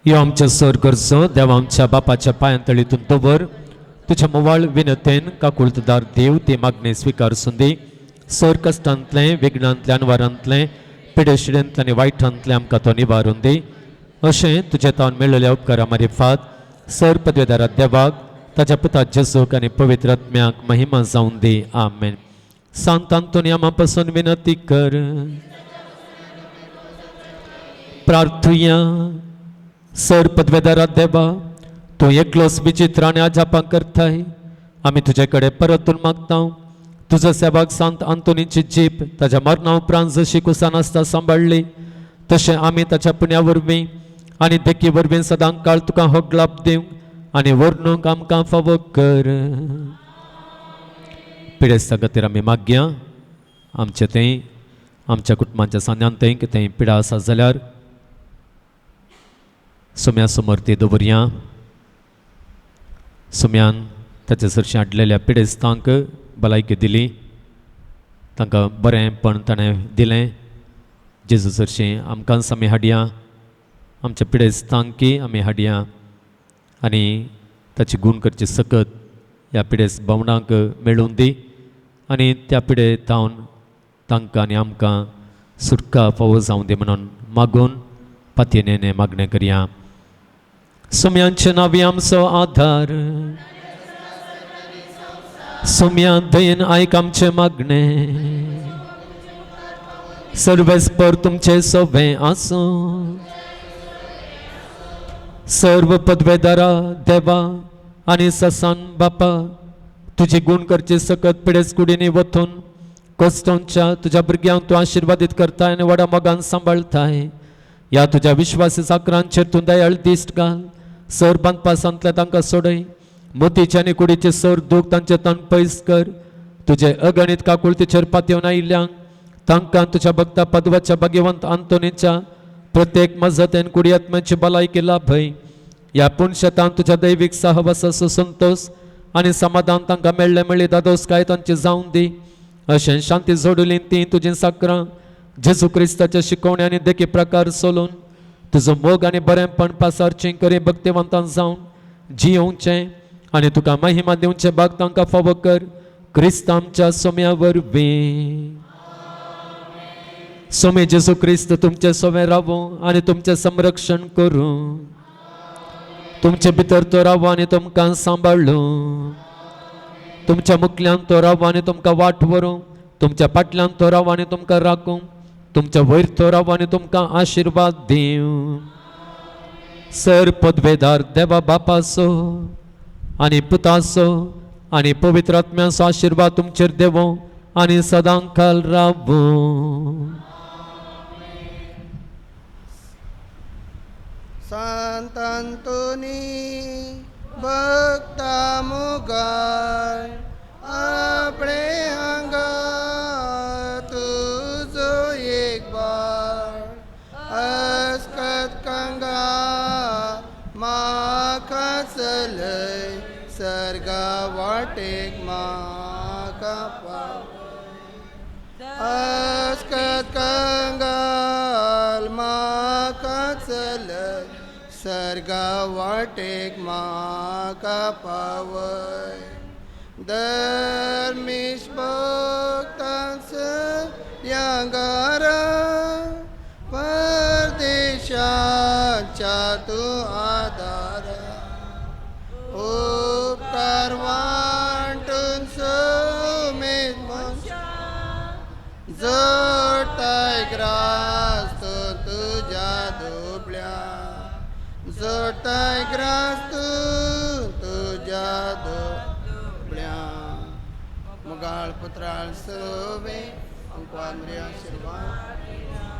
ह्यो आमच्या सर गरजो देवा आमच्या बापाच्या पांयांतळीतून दवर तुझ्या मोवाळ विनतेन काकुळतदार देव ती मागणी स्विकारसून दी. सर कश्टांतले विघ्नांतले अनवारांतले पिडेशिडेंतले आनी वायटांतले आमकां तो निवारून दी. अशें तुजे तावन मेळिल्ल्या उपकारा मारिफात सर पदवेदारा देवाक ताच्या पुता जेजूक आनी पवित्र आत्म्याक महिमा जावन दी. आमेन. सांत आंतोनी आमा पासून विनंती कर. प्रार्थुया. सर पदवेदारा देवा तूं एकलोच विचित्राने आजापां करताय. आमी तुजे कडेन परतून मागता तुजो सेवाक सांत आंतोनीची जीप ताच्या मरणा उपरांत जशी कुसान आसता सांबाळली तशें आमी ताच्या पुण्या वरवीं आनी देखी वरवीं सदां काळ तुका होगलाप दिवंक आनी वर्णूंक आमकां फावो कर. पिडेस्ता खातीर आमी मागया. आमचें तें आमच्या कुटुंबाच्या सान्यान तें कितेंय पिडा आसा जाल्यार सुम्या समोर ती दवरया. सुम्यान ताचे सरशी हाडलेल्या पिडेस्तांक भलायकी दिली. तांकां बरेंपण ताणें दिलें. जेजू सरशीं आमकांच आमी हाडया. आमच्या पिडेस्तांकी आमी हाडया आनी ताची गूण करची सकत ह्या पिडेस्त भवनाक मेळून दी आनी त्या पिडे तावन तांकां आनी आमकां सुटका फावो जावं दी म्हणून मागून पातयेने मागणें करया. सुम्यांचे नांवी आमचो आधार. सुम्या दयेन आयक आमचे मागणे. सर्वेस्पर तुमचे सोबे आसूं. सर्व पदवेदारा देवा आनी ससान बापा तुजी गूण करचे सकत पिडेस कुडीनी वतून कश्टांच्या तुज्या भुरग्यांक तूं आशिर्वादीत करताय आनी व्हडा मोगान सांबाळताय. ह्या तुज्या विश्वासी साकरांचेर तूं दयाळ दिश्ट घाल. सर बांदपा सांतले तांकां सोडय. मोतीचे आनी कुडीचे सर दूख तांचे तण पयस कर. तुजे अगणित काकुळतीचेर पातयेवन आयिल्ल्यांक तांकां तुज्या भक्ता पदवाच्या भाग्यवंत आंतोनीच्या प्रत्येक मजतेन कुडी आत्म्याची भलायकी लाभय. ह्या पुणशेतान तुज्या दैवीक सहवास संतोष आनी समाधान तांकां मेळ्ळे मेळ्ळी दादोसकाय तांची जावं दी. अशें शांती जोडुली ती तुजी साकरां जेजू क्रिस्ताच्या शिकवण्यांनी देखी प्रकार सोलून तुजो मोग आनी बरेंपण पासारचें करी भक्तिवंतां जावन जियोवचें आनी तुका महिमा दिवचें भाग तांकां फावो कर. क्रिस्त आमच्या सोम्या वरवीं. सोमे जेजू क्रिस्त तुमचे सोमे रावो आनी तुमचें संरक्षण करूं. तुमचे भितर तो रावो आनी तुमकां सांबाळूं. तुमच्या मुखल्यान तो रावो आनी तुमकां वाट व्हरूं. तुमच्या फाटल्यान तो रावो आनी तुमकां राखूं. तुमच्या वयर तो रावो आनी तुमकां आशिर्वाद दिवं. सर पदवेदार देवा बापाचो आनी पुताचो आनी पवित्र आत्म्याचो आशिर्वाद तुमचेर देवो आनी सदां काल रावो. सांत आंतोनी भक्ता मुगार आपणे हांगा तुजो एक बार अस्कत कंगा म्हाका चलय सर्गा वाटेक म्हाका पाव. अस्कत कंगाल म्हाका चलय सर्गा वाटेक म्हाका पावय धर्मीश भक्तांच यांगारा परदेशाच्या तूं आदारा उपकार वांटून सोमेत जोडटाय ग्रास तो तुज्या दुबळ्या जोडटाय ग्रास तूं तुज्या दुबळ्या मुगाळ पुत्राळ सोवे अंकवाद आशिर्वाद